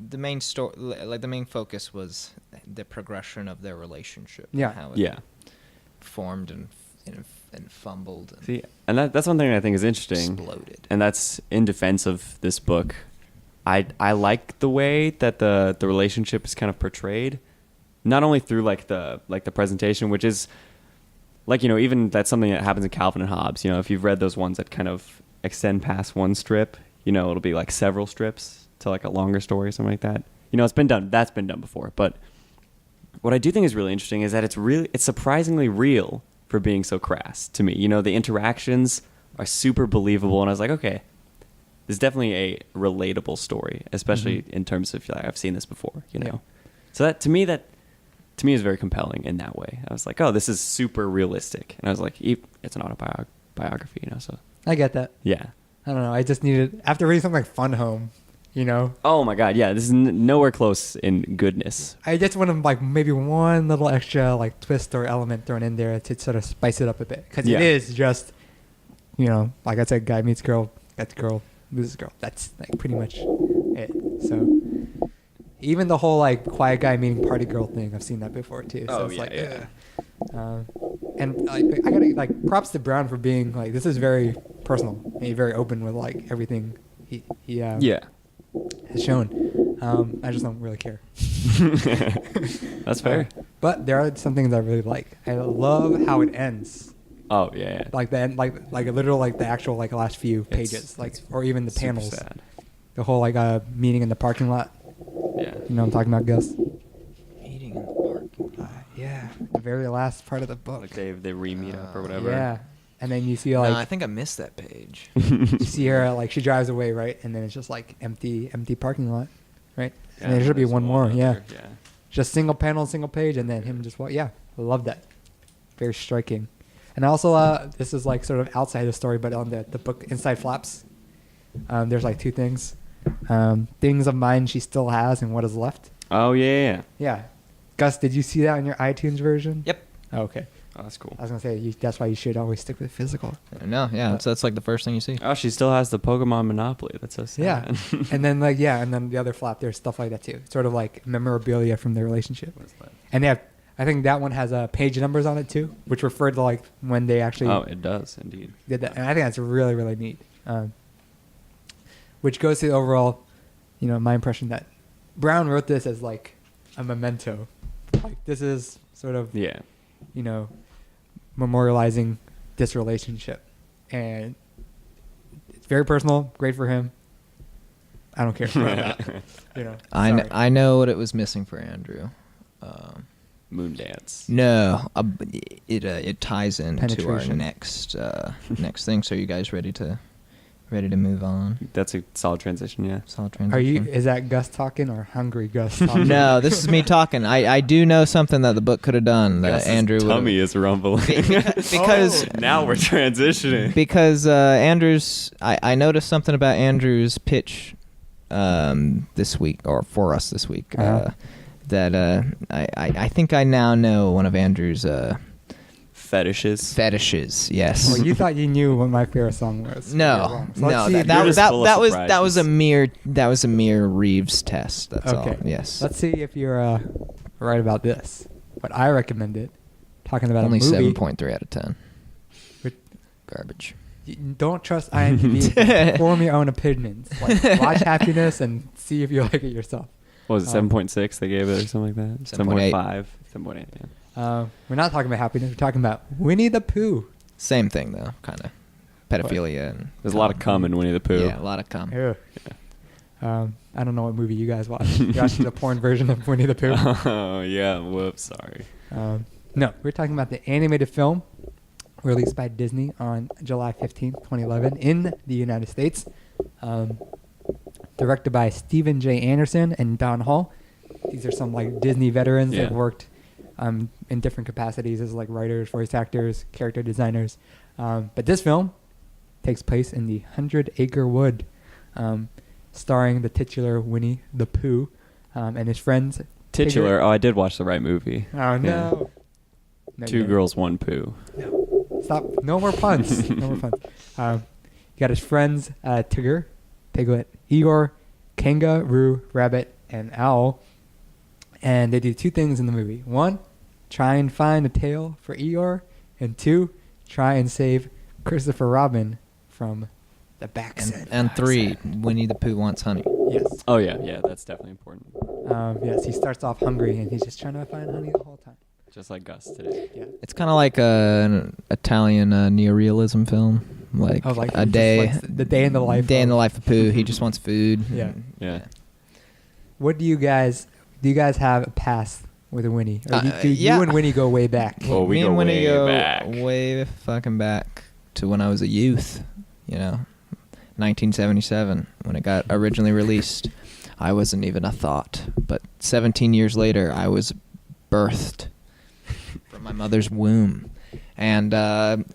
the main story, like the main focus was the progression of their relationship. Yeah. and how it Yeah. formed and fumbled and See, and that's one thing I think is interesting. exploded. And that's in defense of this book. I like the way that the relationship is kind of portrayed, not only through like the presentation, which is like even that's something that happens in Calvin and Hobbes. If you've read those ones that kind of extend past one strip, it'll be like several strips to like a longer story or something like that. It's been done. That's been done before. But what I do think is really interesting is that it's surprisingly real for being so crass to me. The interactions are super believable, and I was like, okay, this is definitely a relatable story, especially in terms of like, I've seen this before. Yeah. So that to me is very compelling in that way. I was like, oh, this is super realistic, and I was like, it's an autobiography, So I get that. yeah. I don't know. I just needed, after reading something like Fun Home, Oh my God, yeah, this is nowhere close in goodness. I just wanted like maybe one little extra like twist or element thrown in there to sort of spice it up a bit, because Yeah. it is just, like I said, guy meets girl, gets girl, loses girl. That's like pretty much it. So even the whole like quiet guy meeting party girl thing, I've seen that before too. So Oh, it's yeah, like, yeah. and like, I gotta like props to Brown for being like, this is very personal. And he's very open with like everything he Yeah. has shown. I just don't really care. That's fair. But there are some things I really like. I love how it ends. Oh yeah. Like the end, like a literal like the actual like last few pages, like or even the super panels. sad. The whole like meeting in the parking lot. Yeah. You know what I'm talking about, Gus? Meeting in the parking lot. Yeah, the very last part of the book. Like they re-meet up or whatever. Yeah, and then you see No, like I think I missed that page. you see her like she drives away, right? And then it's just like empty parking lot, right? and there should be there's one more. Yeah, other, yeah. just single panel, single page, and then him just walk. Yeah, I love that. Very striking. And also, this is like sort of outside the story, but on the book inside flaps, there's like 2 things. Things of mine she still has and what is left. Oh yeah. Yeah. Gus, did you see that on your iTunes version? Yep. Oh, okay. Oh, that's cool. I was going to say, that's why you should always stick with physical. No, yeah, that's like the first thing you see. Oh, she still has the Pokemon Monopoly. That's so sad. Yeah. And then like, yeah, and then the other flap, there's stuff like that too. Sort of like memorabilia from their relationship. And they have, I think that one has page numbers on it too, which refer to like when they actually Oh, it does indeed. did that. And I think that's really, really neat. Which goes to the overall, my impression that Brown wrote this as like a memento. Like this is sort of, Yeah. memorializing this relationship. And it's very personal, great for him. I don't care. Sorry. I know what it was missing for Andrew. Moon Dance. No, it ties into our Penetration. next thing. So, are you guys ready to ready to move on. That's a solid transition. Yeah. Solid transition. Is that Gus talking or hungry Gus talking? No, this is me talking. I do know something that the book could have done that Gus's Andrew would tummy is rumbling. because Now we're transitioning. because Andrew's I noticed something about Andrew's pitch this week, or for us this week, that I think I now know one of Andrew's fetishes. Yes. Well, you thought you knew what my favorite song was. No, So let's see if that was a mere Rives test. That's all. Yes. Let's see if you're right about this. But I recommend it. Talking about Only a movie. 7.3 out of 10. Garbage. Don't trust IMDb. Form your own opinions. Like, watch Happiness and see if you like it yourself. What was it, 7.6 they gave it or something like that? 7.8. 7.8, yeah. We're not talking about Happiness. We're talking about Winnie the Pooh. Same thing though, kind of. Pedophilia and There's a lot of cum in Winnie the Pooh. Yeah, a lot of cum. Ew. I don't know what movie you guys watch. You watching the porn version of Winnie the Pooh? Oh, yeah. Whoops, sorry. No, we're talking about the animated film released by Disney on July 15th, 2011 in the United States. Directed by Stephen J. Anderson and Don Hall. These are some like Disney veterans that worked in different capacities as like writers, voice actors, character designers. But this film takes place in the 100 Acre Wood, starring the titular Winnie the Pooh and his friends. Titular? Oh, I did watch the right movie. Oh, no. No, Two girls, one poo. No. Stop. No more puns. No more puns. You got his friends, Tigger, Piglet, Igor, Kangaroo, Rabbit, and Owl. And they do two things in the movie. One, try and find a tail for Eeyore. And two, try and save Christopher Robin from the backside. And three, Winnie the Pooh wants honey. Yes. Oh, yeah. Yeah, that's definitely important. Yes, he starts off hungry, and he's just trying to find honey the whole time. Just like Gus today. Yeah. It's kind of like an Italian neorealism film, like a day, the day in the life. Day in the life of Pooh. He just wants food. Yeah. Yeah. What do you guys have a past with Winnie? Or do you and Winnie go way back? Well, we Me go and Winnie way back. way fucking back to when I was a youth. 1977 when it got originally released. I wasn't even a thought, but 17 years later, I was birthed from my mother's womb. And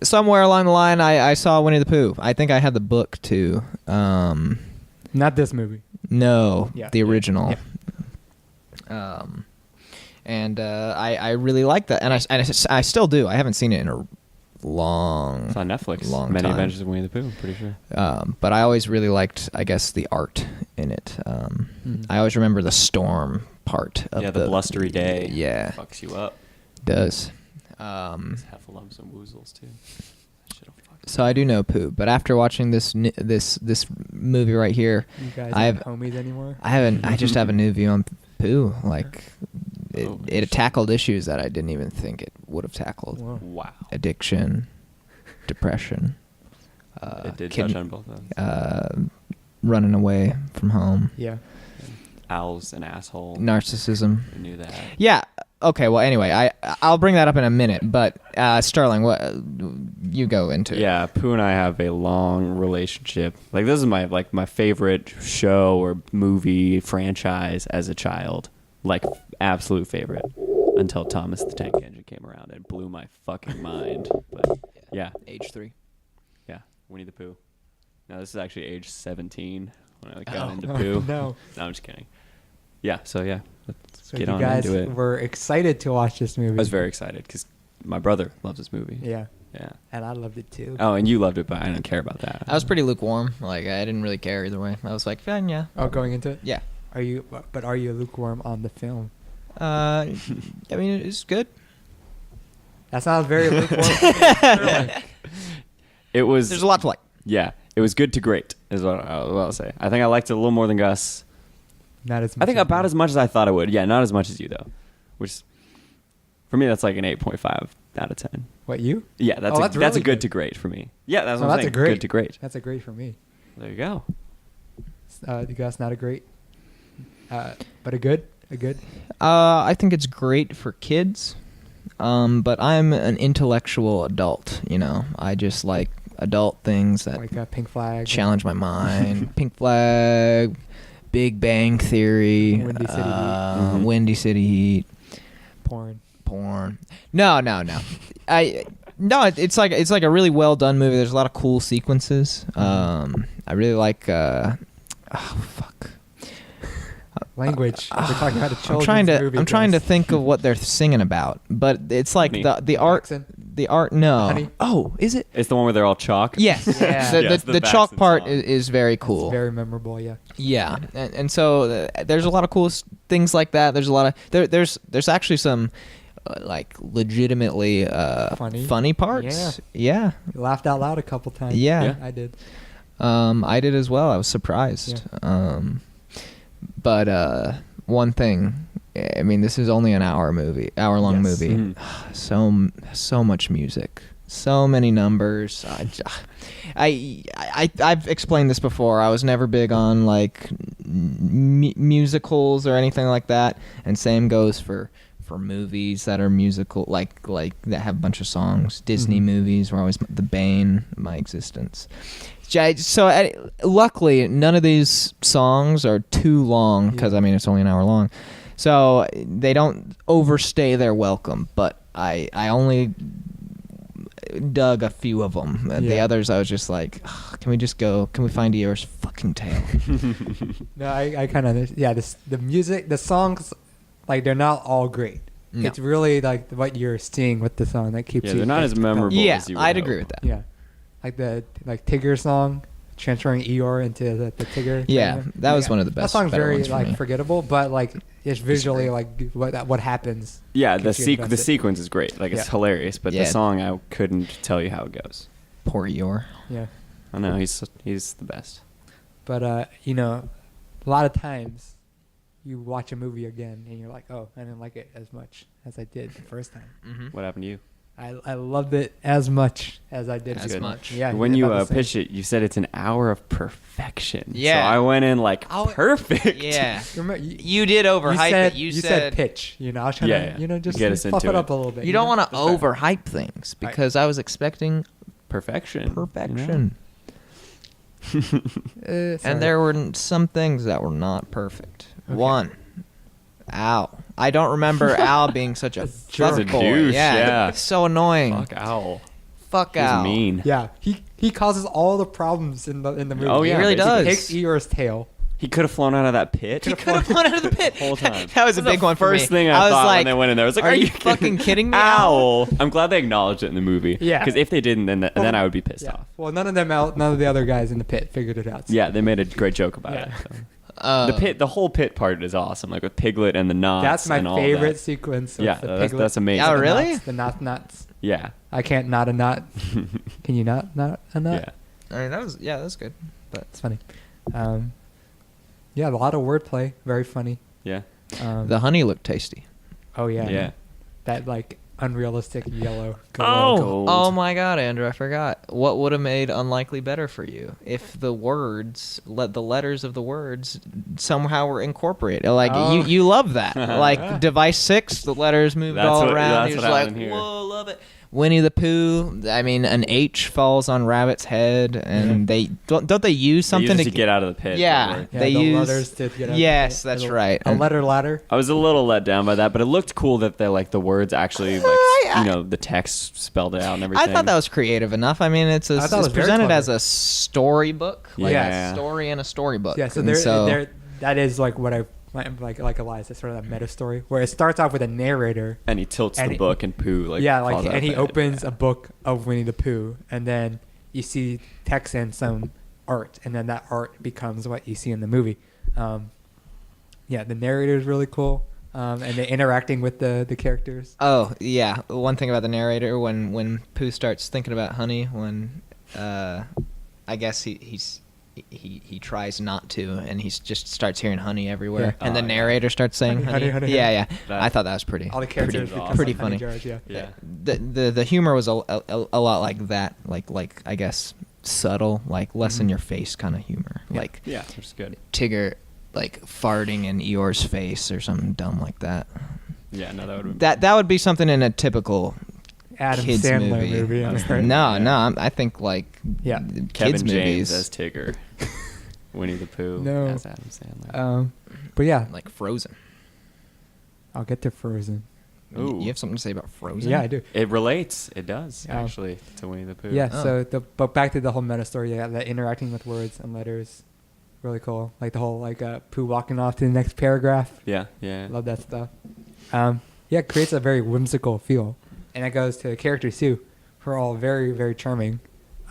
somewhere along the line, I saw Winnie the Pooh. I think I had the book too. Not this movie. No, Yeah. the original. Yeah. And I really liked that, and I still do. I haven't seen it in a long. It's on Netflix. Long Many time. Adventures of Winnie the Pooh, I'm pretty sure. But I always really liked, I guess, the art in it. I always remember the storm part of the blustery day. Yeah. Fucks you up. Does. It's heffalumps and woozles, too. So I do know Pooh, but after watching this movie right here, You guys I aren't have homies anymore? I just have a new view on Pooh. Like Oh, it tackled issues that I didn't even think it would have tackled. Whoa. Wow. Addiction, depression. It did touch on both of them. Running away from home. Yeah. Owl's an asshole. Narcissism. I knew that. Yeah. Okay. Well, anyway, I'll bring that up in a minute. But Sterling, what you go into? Yeah, Pooh and I have a long relationship. Like, this is my favorite show or movie franchise as a child. Like, absolute favorite. Until Thomas the Tank Engine came around and blew my fucking mind. But yeah, Age 3. yeah, Winnie the Pooh. No, this is actually age 17 when I got into Pooh. No. No, I'm just kidding. Yeah, so yeah, let's So get you on guys into it. were excited to watch this movie. I was very excited because my brother loves this movie. Yeah. Yeah. And I loved it too. Oh, and you loved it, but I didn't care about that. I was pretty lukewarm. Like I didn't really care either way. I was like, fine, yeah. Oh, going into it? Yeah. Are you lukewarm on the film? I mean, it's good. That sounds very lukewarm. It was. There's a lot to like. Yeah, it was good to great, is what I'll say. I think I liked it a little more than Gus. Not as much. I think about as much as I thought I would. Yeah, not as much as you though. Which, for me, that's like an 8.5 out of 10. What, you? Yeah, that's that's that's a really good good. to great for me. Yeah, that's So what I'm that's saying. a great. Good to great. That's a great for me. There you go. You guys not a great, but a good. I think it's great for kids, but I'm an intellectual adult. I just like adult things that like Pink Flag, challenge my mind. Pink Flag, Big Bang Theory, Windy City Heat. Windy City Heat, porn. No. It's like a really well done movie. There's a lot of cool sequences. I really like. Language. We're talking about a I'm children's movie. I'm trying to Chris. think of what they're singing about, but it's like Honey. the art. Jackson? The art. No. Honey? Oh, is it? It's the one where they're all chalk. Yes. Yeah. Yes, the chalk Baxton part song. is very cool. It's very memorable. Yeah. Yeah, and so there's a lot of cool things like that. There's a lot of there's actually some like legitimately funny parts. Yeah. You laughed out loud a couple times. Yeah. I did. I did as well. I was surprised. But one thing, I mean, this is only an hour long Yes. movie. So much music, so many numbers. I've explained this before. I was never big on like musicals or anything like that, and same goes for movies that are musical, like that have a bunch of songs. Disney movies were always the bane of my existence. So luckily, none of these songs are too long because I mean it's only an hour long, so they don't overstay their welcome. But I only dug a few of them. The others, I was just like, can we just go? Can we find Eeyore's fucking tail? No, I kind of the music, the songs, like they're not all great. No. It's really like what you're seeing with the song that keeps you. They're not as memorable. Yeah, as you would I'd hope. agree with that. Yeah, like the Tigger song, transferring Eeyore into the Tigger. Yeah, thing. that was one of the best. That song's better very ones for like me. forgettable, but like it's visually like what happens. Yeah, the keeps you invested. sequence is great. Like it's hilarious, but Yeah. the song I couldn't tell you how it goes. Poor Eeyore. Yeah, I know he's the best. but a lot of times you watch a movie again and you're like, oh, I didn't like it as much as I did the first time. Mm-hmm. What happened to you? I loved it as much as I did. As much. Yeah. When you about the same. pitched it, you said it's an hour of perfection. Yeah. So I went in like I'll- perfect. Yeah. Remember, You did overhype it. You said pitch. I was trying to, just Get us puff into it it. up a little bit. You don't want to That's fair. overhype things because I was expecting Perfection. perfection. Sorry. And there were some things that were not perfect. Okay. One, Al. I don't remember Al being such a jerk. He's a fuckboy. douche, yeah. It's so annoying. Fuck Owl. Fuck He's Al. mean. Yeah, he causes all the problems in the movie. Oh, yeah, He really basically. does. He takes Eeyore's tail. He could have flown out of that pit. He could have flown out of the pit. The whole time. That was a big one for me. First thing I was thought like, when they went in there, I was like, are you kidding? fucking kidding me, Owl. I'm glad they acknowledged it in the movie. Yeah. Because if they didn't, then I would be pissed Yeah. off. Well, none of the other guys in the pit figured it out. So. Yeah, they made a great joke about Yeah. it. So. The whole pit part is awesome, like with Piglet and the knots. That's my and all favorite that. sequence. With Yeah, the that's piglet. amazing. Oh, The really? knots, the knots. Yeah. I can't knot a knot. Can you knot a knot? Yeah. I mean, that was good. But It's funny. Yeah, a lot of wordplay. Very funny. Yeah. the honey looked tasty. Oh yeah. Yeah. That like unrealistic yellow. Oh, Gold. oh my God, Andrew! I forgot. What would have made unlikely better for you if the letters of the words somehow were incorporated? Like Oh. you love that. Like device 6, the letters moved That's all what- around. that's You're what just like, happened here. whoa, love it. Winnie the Pooh. I mean, an H falls on Rabbit's head, and they don't they use something They use it to get out of the pit. Yeah. don't worry. Yeah, They the use- letters to get out. Yes, that's right. A letter ladder. I was a little let down by that, but it looked cool that the words actually the text spelled it out and everything. I thought that was creative enough. I mean, it's I thought it was very presented clever. as a storybook, like Yeah. a story in a storybook. Yeah, so And there that is like what I like Elias. It's sort of that meta story where it starts off with a narrator. and he tilts and the he- book and Pooh falls out and of he it. opens a book of Winnie the Pooh, and then you see text and some art, and then that art becomes what you see in the movie. Yeah, the narrator is really cool, and they're interacting with the characters. Oh yeah, one thing about the narrator when Pooh starts thinking about honey, when I guess he tries not to, and he just starts hearing honey everywhere, Yeah. and the Oh, yeah. narrator starts saying Honey, honey. honey, Yeah, honey. yeah. I thought that was pretty. All the characters Pretty become awesome. Pretty honey funny. jars, yeah. Yeah. The humor was a lot like that, like I guess subtle, like less in your face kind of humor, Yeah. like Yeah, which is good. Tigger like farting in Eeyore's face or something dumb like that. Yeah, no, that would That would be something in a typical Adam kids Sandler movie. I think like Yeah. Kevin kids James movies as Tigger. Winnie the Pooh No. as Adam Sandler. But yeah, like Frozen. I'll get to Frozen. Ooh. You have something to say about Frozen? Yeah, I do. It relates. It does, Yeah. actually, to Winnie the Pooh. Yeah, Oh. but back to the whole meta story, yeah, that interacting with words and letters, really cool. Like the whole Pooh walking off to the next paragraph. Yeah, yeah. Love that stuff. Yeah, it creates a very whimsical feel, and it goes to the characters too, who are all very, very charming.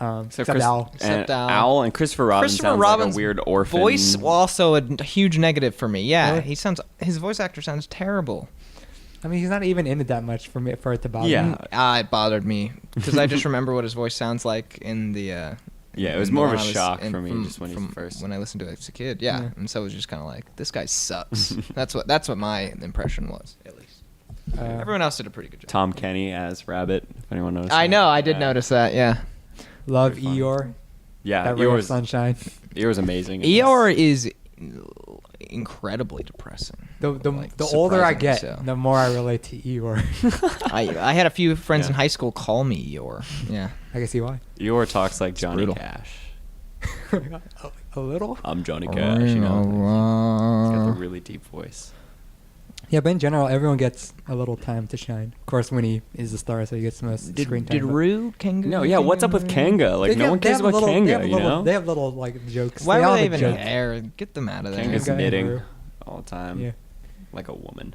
Except Al. Except Al. Owl and Christopher Robin sounds like a weird orphan. Voice also a huge negative for me. Yeah, Really? his voice actor sounds terrible. I mean, he's not even in it that much for it to bother me. Yeah. It bothered me because I just remember what his voice sounds like in the. Yeah, it was more of a shock for me just when he first. When I listened to it as a kid. Yeah, Yeah. and so it was just kind of like, this guy sucks. That's what my impression was, at least. Everyone else did a pretty good job. Tom Kenny as Rabbit, if anyone noticed. I that. know, I did Yeah. notice that. Yeah, Love Very fun. Eeyore. Yeah, That ray of Eeyore's sunshine. amazing. in Eeyore is incredibly depressing. The Like, older I surprisingly get, so. the more I relate to Eeyore. I had a few friends in Yeah. high school call me Eeyore. Yeah. I can see why. this. Eeyore talks like Johnny brutal. Cash. a little. I'm Johnny Cash, you know. He's got the really deep voice. Yeah, but in general, everyone gets a little time to shine. Of course, Winnie is the star, so he gets the most screen time. Did but- Roo Kanga? No, yeah, what's up with Kanga? Like, no one cares about Kanga, you know? They have little jokes. Why They all were they have even jokes. there? Get them out of there. Kanga's Kanga and knitting Roo. all the time. Yeah. Like a woman.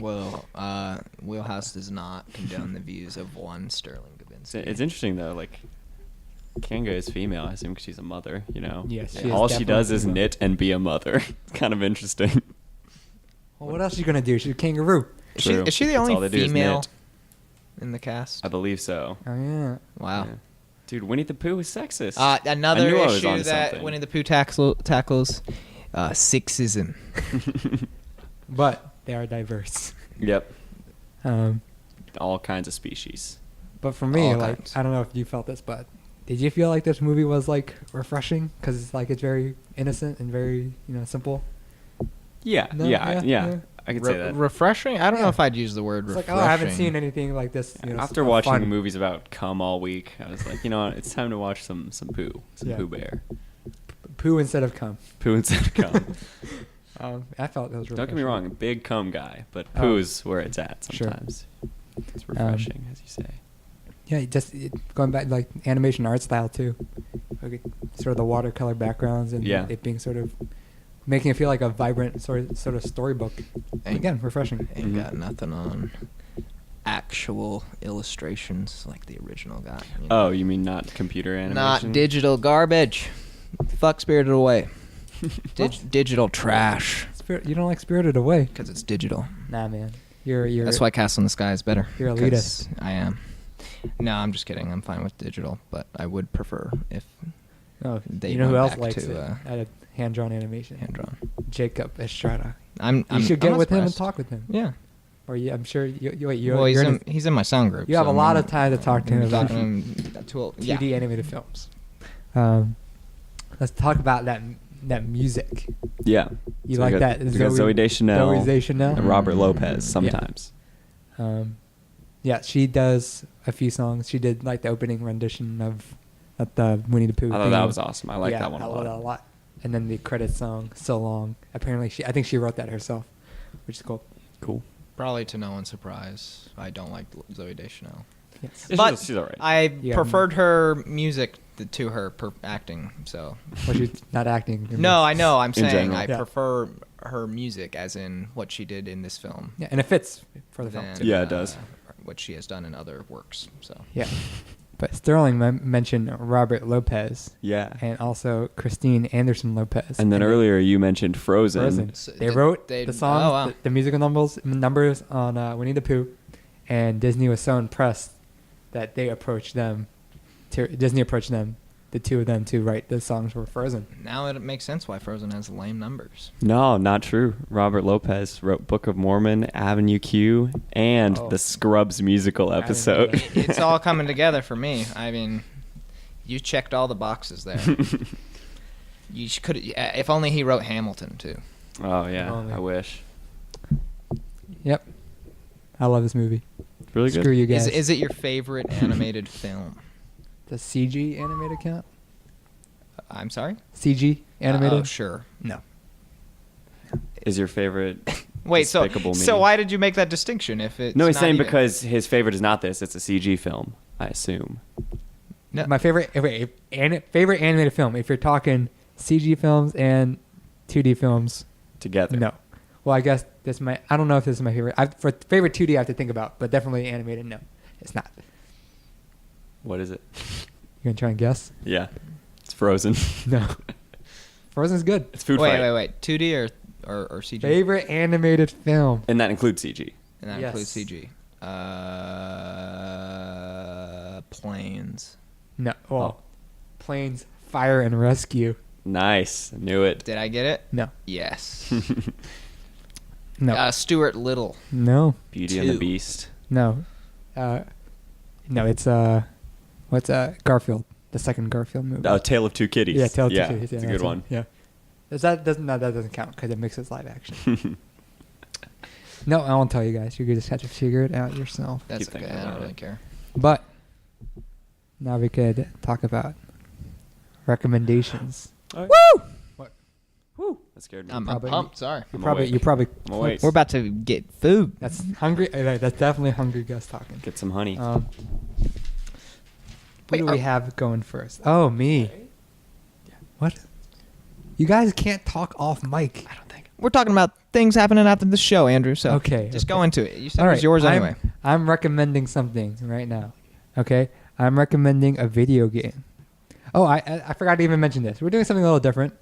Well, Wheelhouse does not condone the views of one Sterling Gavinski. It's interesting, though, like, Kanga is female, I assume, because she's a mother, you know? Yes, she is All she does definitely is female. knit and be a mother. It's kind of interesting. Well, what else is she gonna do? She's a kangaroo. True. Is she the That's all only they do is female knit. in the cast? I believe so. Oh yeah. Wow. Yeah. Dude, Winnie the Pooh is sexist. Another I knew I was issue onto that something. Winnie the Pooh tackles sexism. But they are diverse. Yep. Um, All kinds of species. but for me, All like, kinds. I don't know if you felt this, but did you feel like this movie was like refreshing? Because it's very innocent and very simple. Yeah, No, yeah. I could say that. Refreshing? I don't know Yeah. if I'd use the word It's refreshing. like, oh, I haven't seen anything like this. After watching movies about cum all week, I was like, you know what? It's time to watch some Pooh. Some Yeah. Pooh Bear. Pooh instead of cum. Pooh instead of cum. I felt that was Don't get me refreshing. wrong, big cum guy, but Oh. Pooh's where it's at Sure. sometimes. It's refreshing, as you say. Yeah, going back like animation art style too, like, sort of the watercolor backgrounds and Yeah. it being sort of making it feel like a vibrant sort of storybook. Again, refreshing. Ain't Mhm. got nothing on actual illustrations like the original guy. Oh, you mean not computer animation? Not digital garbage. Fuck Spirited Away. Digital trash. You don't like Spirited Away? Because it's digital. Nah, man. You're. That's why Castle in the Sky is better. You're 'cause elitist. I am. No, I'm just kidding. I'm fine with digital, but I would prefer if Oh, they you know who went else back likes to, it? At a hand-drawn animation. hand-drawn. Jacob Estrada. I'm You should get not with him and surprised. talk with him. Yeah. Or I'm sure you're Well, you're in he's in my sound group. You have so a lot I'm- of time to talk to him I'm about talking to yeah. 2D animated films. Let's talk about that music. Yeah. You So like we got- that? we got Zooey Deschanel. Zooey Deschanel. And Robert Lopez sometimes. Yeah, she does a few songs. She did like the opening rendition of the Winnie the Pooh. I thought that was awesome. I like Yeah, that one I a love lot. that a lot. And then the credit song, "So Long." Apparently, I think she wrote that herself, which is cool. Cool. Probably to no one's surprise, I don't like Zooey Deschanel. Yes. Yeah, But she's alright. I Yeah. preferred her music to her acting. So Well, she's not acting. no, I know. I'm In saying general. I Yeah. prefer her music, as in what she did in this film. Yeah, and it fits for the film. than, Too. Yeah, it does. What she has done in other works. So Yeah. But Sterling mentioned Robert Lopez Yeah. and also Christine Anderson Lopez. And then earlier you mentioned Frozen. Frozen. So They wrote they- the songs, oh, wow. the musical numbers on Winnie the Pooh, and Disney was so impressed that Disney approached them, the two of them, to write the songs for Frozen. Now it makes sense why Frozen has lame numbers. No, not true. Robert Lopez wrote Book of Mormon, Avenue Q, and Oh. the Scrubs musical didn't know episode. that. It's all coming together for me. I mean, you checked all the boxes there. You could, if only he wrote Hamilton too. Oh, yeah. Only. I wish. Yep. I love this movie. really good. Screw you guys. Is it your favorite animated film? Does CG animated count? I'm sorry? CG animated? Oh, sure. No. Is your favorite Wait, so Despicable Me? why did you make that distinction if it's No, he's not saying even? because his favorite is not this. It's a CG film, I assume. No. My favorite favorite animated film. If you're talking CG films and 2D films, Together. no. Well, I guess this might. I don't know if this is my favorite. For favorite 2D, I have to think about, but definitely animated. No, it's not. What is it? You gonna try and guess? Yeah. It's Frozen. No. Frozen's good. It's Food Fight. Wait. 2D or CG? Favorite animated film. And that includes CG. And that Yes. includes CG. Planes. No. Well, Planes, Fire and Rescue. Nice. Knew it. Did I get it? No. Yes. No. Stuart Little. No. Beauty and the 2. Beast. No. No. It's what's Garfield? The second Garfield movie. Oh, Tale of Two Kitties. Yeah, Tale of Two Kitties. It's Yeah, a that's good it. one. Yeah. That doesn't count because it mixes live action. No, I won't tell you guys. You just have to figure it out yourself. That's Keep okay. thinking I don't about really it. care. But now we could talk about recommendations. Woo! What? Woo! That scared me. I'm Probably- pumped. Sorry. I'm You awake. probably. I'm awake. We're about to get food. That's hungry. That's definitely hungry Gus talking. Get some honey. What Wait, do we have going first? Oh, me. What? You guys can't talk off mic. I don't think. We're talking about things happening after the show, Andrew. So Okay, just okay. go into it. You said All it was right, yours anyway. I'm recommending something right now. Okay, I'm recommending a video game. Oh, I forgot to even mention this. We're doing something a little different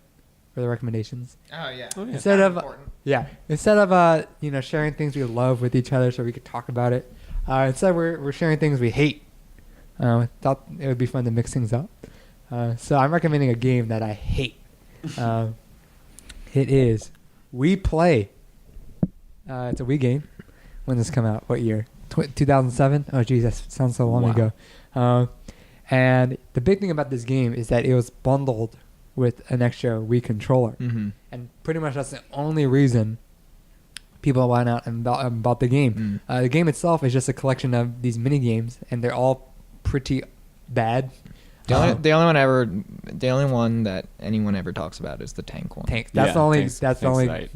for the recommendations. Oh yeah. Instead of sharing things we love with each other so we could talk about it. Instead, we're sharing things we hate. Thought it would be fun to mix things up. So I'm recommending a game that I hate. It is We Play. It's a Wii game. When did this come out? What year? 2007? Oh, geez, that sounds so long Wow. ago. And the big thing about this game is that it was bundled with an extra Wii controller. Mm-hmm. And pretty much that's the only reason people went out and bought the game. The game itself is just a collection of these mini games, and they're all pretty bad. The only one that anyone ever talks about is the tank one. Tank. That's Yeah, the only. Tank's- That's the Tank's only right.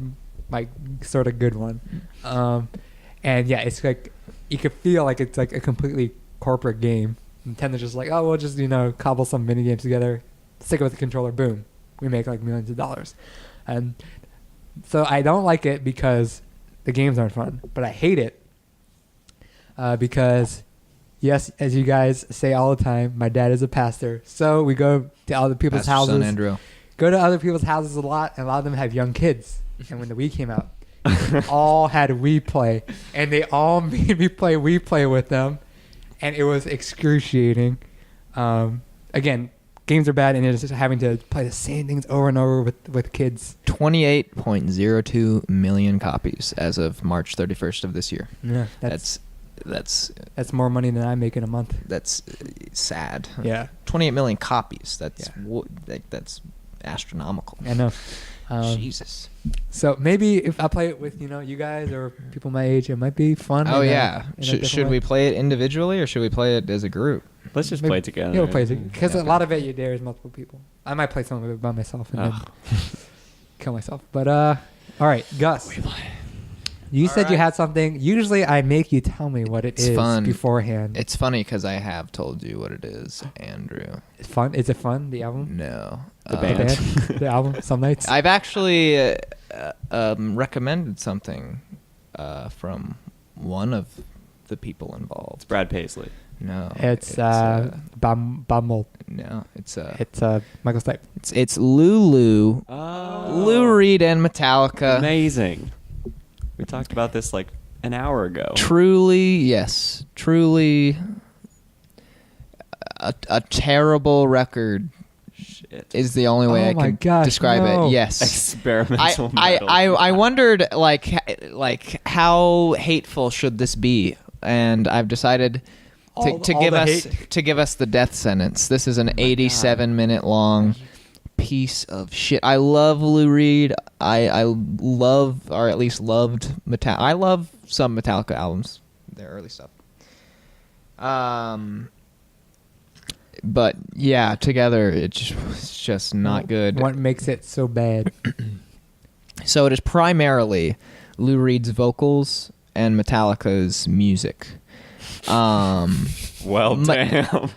like sort of good one. And yeah, it's like you could feel like it's like a completely corporate game. Nintendo's just like, oh, we'll just cobble some mini games together, stick it with the controller, boom, we make like millions of dollars. And so I don't like it because the games aren't fun, but I hate it because, yes, as you guys say all the time, my dad is a pastor, so we go to other people's Pastor houses. Son Andrew. Go to other people's houses a lot, and a lot of them have young kids. And when the Wii came out, they all had Wii Play, and they all made me play Wii Play with them, and it was excruciating. Again, games are bad, and it's just having to play the same things over and over with kids. 28.02 million copies as of March 31st of this year. Yeah, That's more money than I make in a month. that's sad. Yeah, 28 million copies. That's Yeah. that's astronomical. I know. Jesus. So maybe if I play it with you guys or people my age, it might be fun. Oh in a- yeah. in a Should different we way. play it individually or should we play it as a group? Let's just Maybe- play it together. Yeah, we'll play it because Yeah. a lot of it there's multiple people. I might play some of it by myself and then kill myself. But all right, Gus. You All said you right. had something. Usually I make you tell me what It's is fun. beforehand. It's funny because I have told you what it is, Andrew. It's fun. Is it fun? The album? No. The The band. band? The album? Some nights? I've actually recommended something from one of the people involved. It's Brad Paisley. No. It's Bumble. no. It's It's Michael Stipe. it's Lulu, Lou Reed and Metallica. Amazing. We talked about this like an hour ago. Truly a terrible record Shit. is the only way Oh I my can gosh, describe no. it. Yes. Experimental I metal. wondered like how hateful should this be, and I've decided to All give the us hate. to give us the death sentence. This is an 87-minute long piece of shit. I love Lou Reed. I love, or at least loved, I love some Metallica albums, their early stuff. But yeah, together it's just not good. What makes it so bad? So it is primarily Lou Reed's vocals and Metallica's music. Well, damn.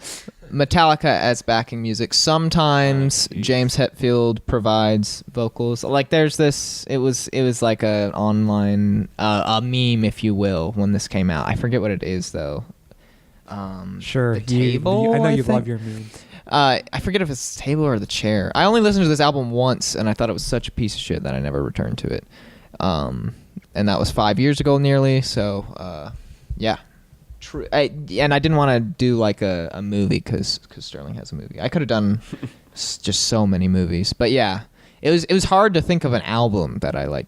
Metallica as backing music. Sometimes James Hetfield provides vocals. Like there's this. It was like a online a meme, if you will, when this came out. I forget what it is though. Sure. The table. I know you think? love your memes. I forget if it's the table or the chair. I only listened to this album once, and I thought it was such a piece of shit that I never returned to it. And that was 5 years ago, nearly. So, yeah. True. I didn't want to do like a movie because Sterling has a movie. I could have done just so many movies, but yeah, it was hard to think of an album that I like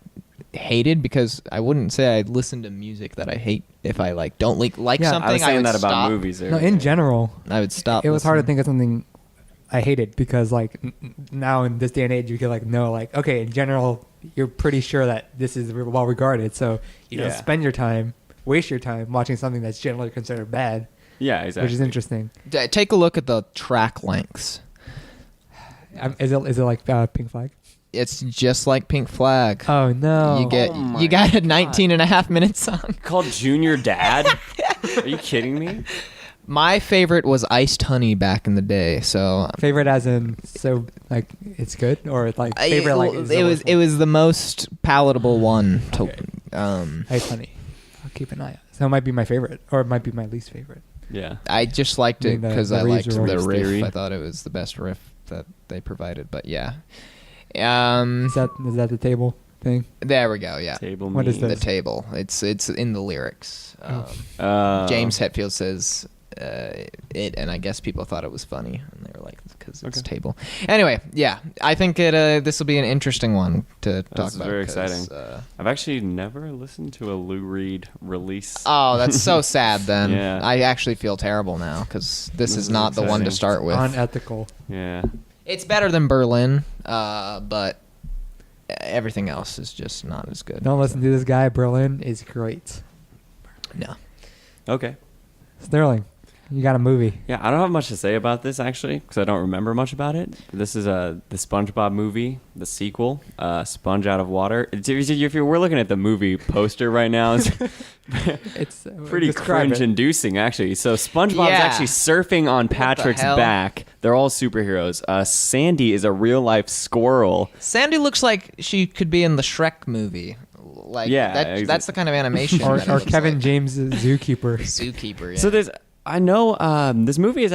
hated because I wouldn't say I listen to music that I hate if I like don't like Yeah, something. I was saying would that about stop. movies. No, in general, I would stop. it was hard to listening. think of something I hated because like now in this day and age you could like know like okay in general you're pretty sure that this is well regarded, so you don't spend your time, waste your time watching something that's generally considered bad. Yeah, exactly. Which is interesting. Take a look at the track lengths. Is it like Pink Flag? It's just like Pink Flag. Oh no! You got a 19 and a half minute song Called Junior Dad? Are you kidding me? My favorite was Iced Honey back in the day. So favorite as in so like it's good or like favorite like it was the most palatable one to Okay. Ice Honey. I'll keep an eye out. So it might be my favorite or it might be my least favorite. Yeah. I just liked it because I Rives liked or the Rives riff. theory. I thought it was the best riff that they provided. But yeah, Is that the table thing? there we go. Yeah, Table What is me. the this? table. It's in the lyrics. James Hetfield says it, and I guess people thought it was funny, and they were like, because it's table. Anyway, yeah, I think this will be an interesting one to talk That's about. very 'cause, exciting. I've actually never listened to a Lou Reed release. Oh, that's so sad. Then Yeah. I actually feel terrible now because this is is not the one to exciting. start with. Unethical. Yeah. It's better than Berlin, but everything else is just not as good. Don't listen to this guy. Berlin is great. No. Okay. Sterling, you got a movie. Yeah, I don't have much to say about this actually because I don't remember much about it. This is the SpongeBob movie, the sequel, Sponge Out of Water. If we're looking at the movie poster right now, it's pretty cringe-inducing actually. So SpongeBob's actually surfing on Patrick's back. They're all superheroes. Sandy is a real-life squirrel. Sandy looks like she could be in the Shrek movie. Like that's the kind of animation. or Kevin James' Zookeeper. Zookeeper. Yeah. So I know this movie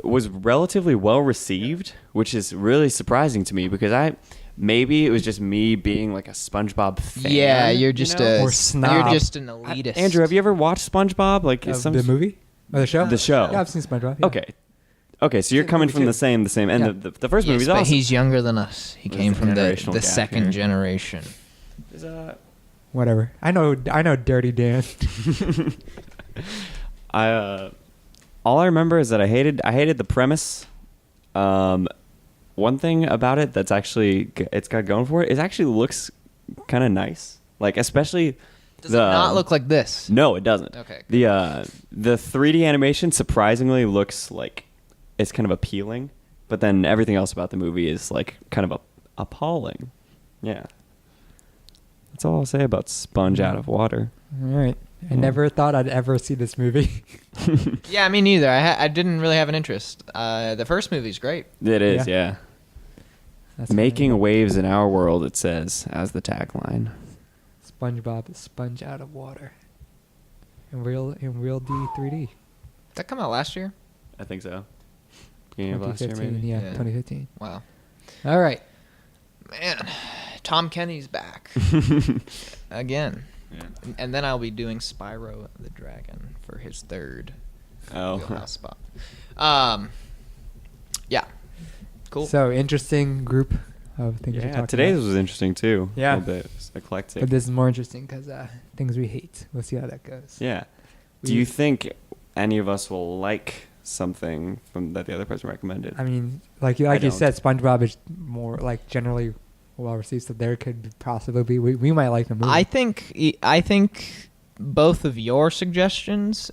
was relatively well received, which is really surprising to me because maybe it was just me being like a SpongeBob fan. Yeah, you're just Or snob. you're just an elitist. Andrew, have you ever watched SpongeBob? Like The movie? Or the show? The show. Yeah, I've seen SpongeBob. Yeah. Okay, so you're coming from the same, and Yeah. the first movie's but awesome. he's younger than us. He There's came a from the generational gap second here. generation. Whatever. I know Dirty Dan. All I remember is that I hated the premise. One thing about it that's actually it's got going for it is actually looks kind of nice. Like especially Does it not look like this? No, it doesn't. Okay. The 3D animation surprisingly looks like it's kind of appealing, but then everything else about the movie is like kind of appalling. Yeah. That's all I'll say about Sponge Out of Water. All right. I never thought I'd ever see this movie. Yeah, me neither. I didn't really have an interest. The first movie's great. It is, yeah. That's Making funny. waves in our world, it says, as the tagline. SpongeBob, Sponge Out of Water. In real D 3D. Did that come out last year? I think so. Beginning of last year, 2015, maybe? yeah, Yeah. 2015. Wow. All right. Man, Tom Kenny's back. Again. Yeah. And then I'll be doing Spyro the Dragon for his third Wheelhouse spot. Yeah. Cool. So, interesting group of things to Yeah, talk today's about. was interesting, too. Yeah. A little bit eclectic. But this is more interesting because things we hate. We'll see how that goes. Yeah. Do you think any of us will like something from that the other person recommended? I mean, like you don't. said, SpongeBob is more like generally well received, so there could possibly be we might like the movie. I think both of your suggestions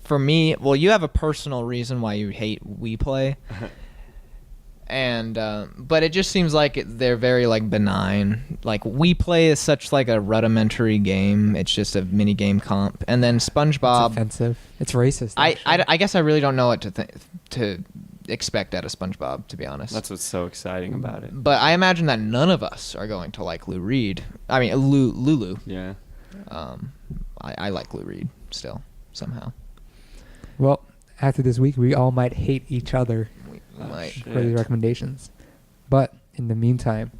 for me, well, you have a personal reason why you hate We Play. And but it just seems like they're very like benign. Like We Play is such like a rudimentary game. It's just a mini game comp. And then SpongeBob, It's offensive. It's racist. I guess I really don't know what to expect out of SpongeBob, to be honest. That's what's so exciting about it. But I imagine that none of us are going to like Lou Reed. I mean Lulu. Yeah. I like Lou Reed still somehow. Well, after this week, we all might hate each other We might. for these recommendations. But in the meantime,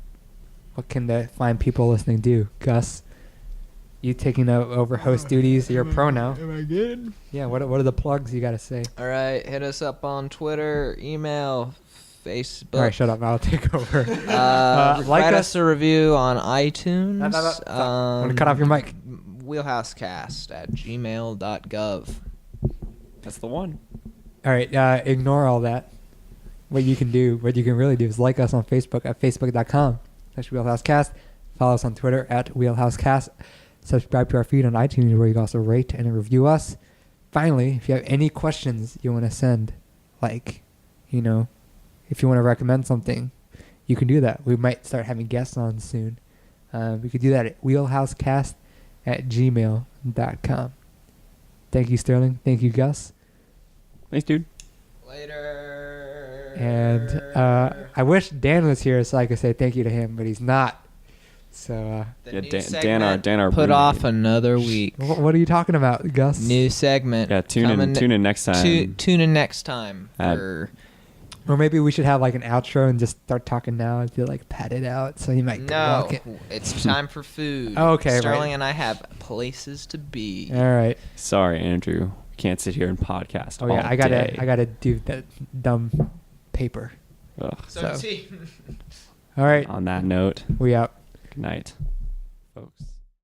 what can the fine people listening do? Gus, you taking over host duties. You're a pro now. Am I good? Yeah. What are the plugs you got to say? All right, hit us up on Twitter, email, Facebook. All right, shut up. I'll take over. Like like write us- us a review on iTunes. Stop. I'm gonna cut off your mic. Wheelhousecast@gmail.gov. That's the one. All right. Ignore all that. What you can really do is like us on Facebook at facebook.com/wheelhousecast. Follow us on Twitter at wheelhousecast. Subscribe to our feed on iTunes where you can also rate and review us. Finally, if you have any questions you want to send, like, if you want to recommend something, you can do that. We might start having guests on soon. We could do that at wheelhousecast@gmail.com. Thank you, Sterling. Thank you, Gus. Thanks, dude. Later. And I wish Dan was here so I could say thank you to him, but he's not. So, The Yeah, new Dan segment our put roommate. off another week. what are you talking about, Gus? New segment. Yeah, tune in next time. Tune in next time At- for. Or maybe we should have like an outro and just start talking now and feel like pat it out so you might No, walk it. it's time for food. Oh, okay, Sterling right. and I have places to be. All right. Sorry, Andrew. Can't sit here and podcast. Oh yeah, all I day. gotta do that dumb paper. Ugh. So- All right, On that note, we out. good night, folks.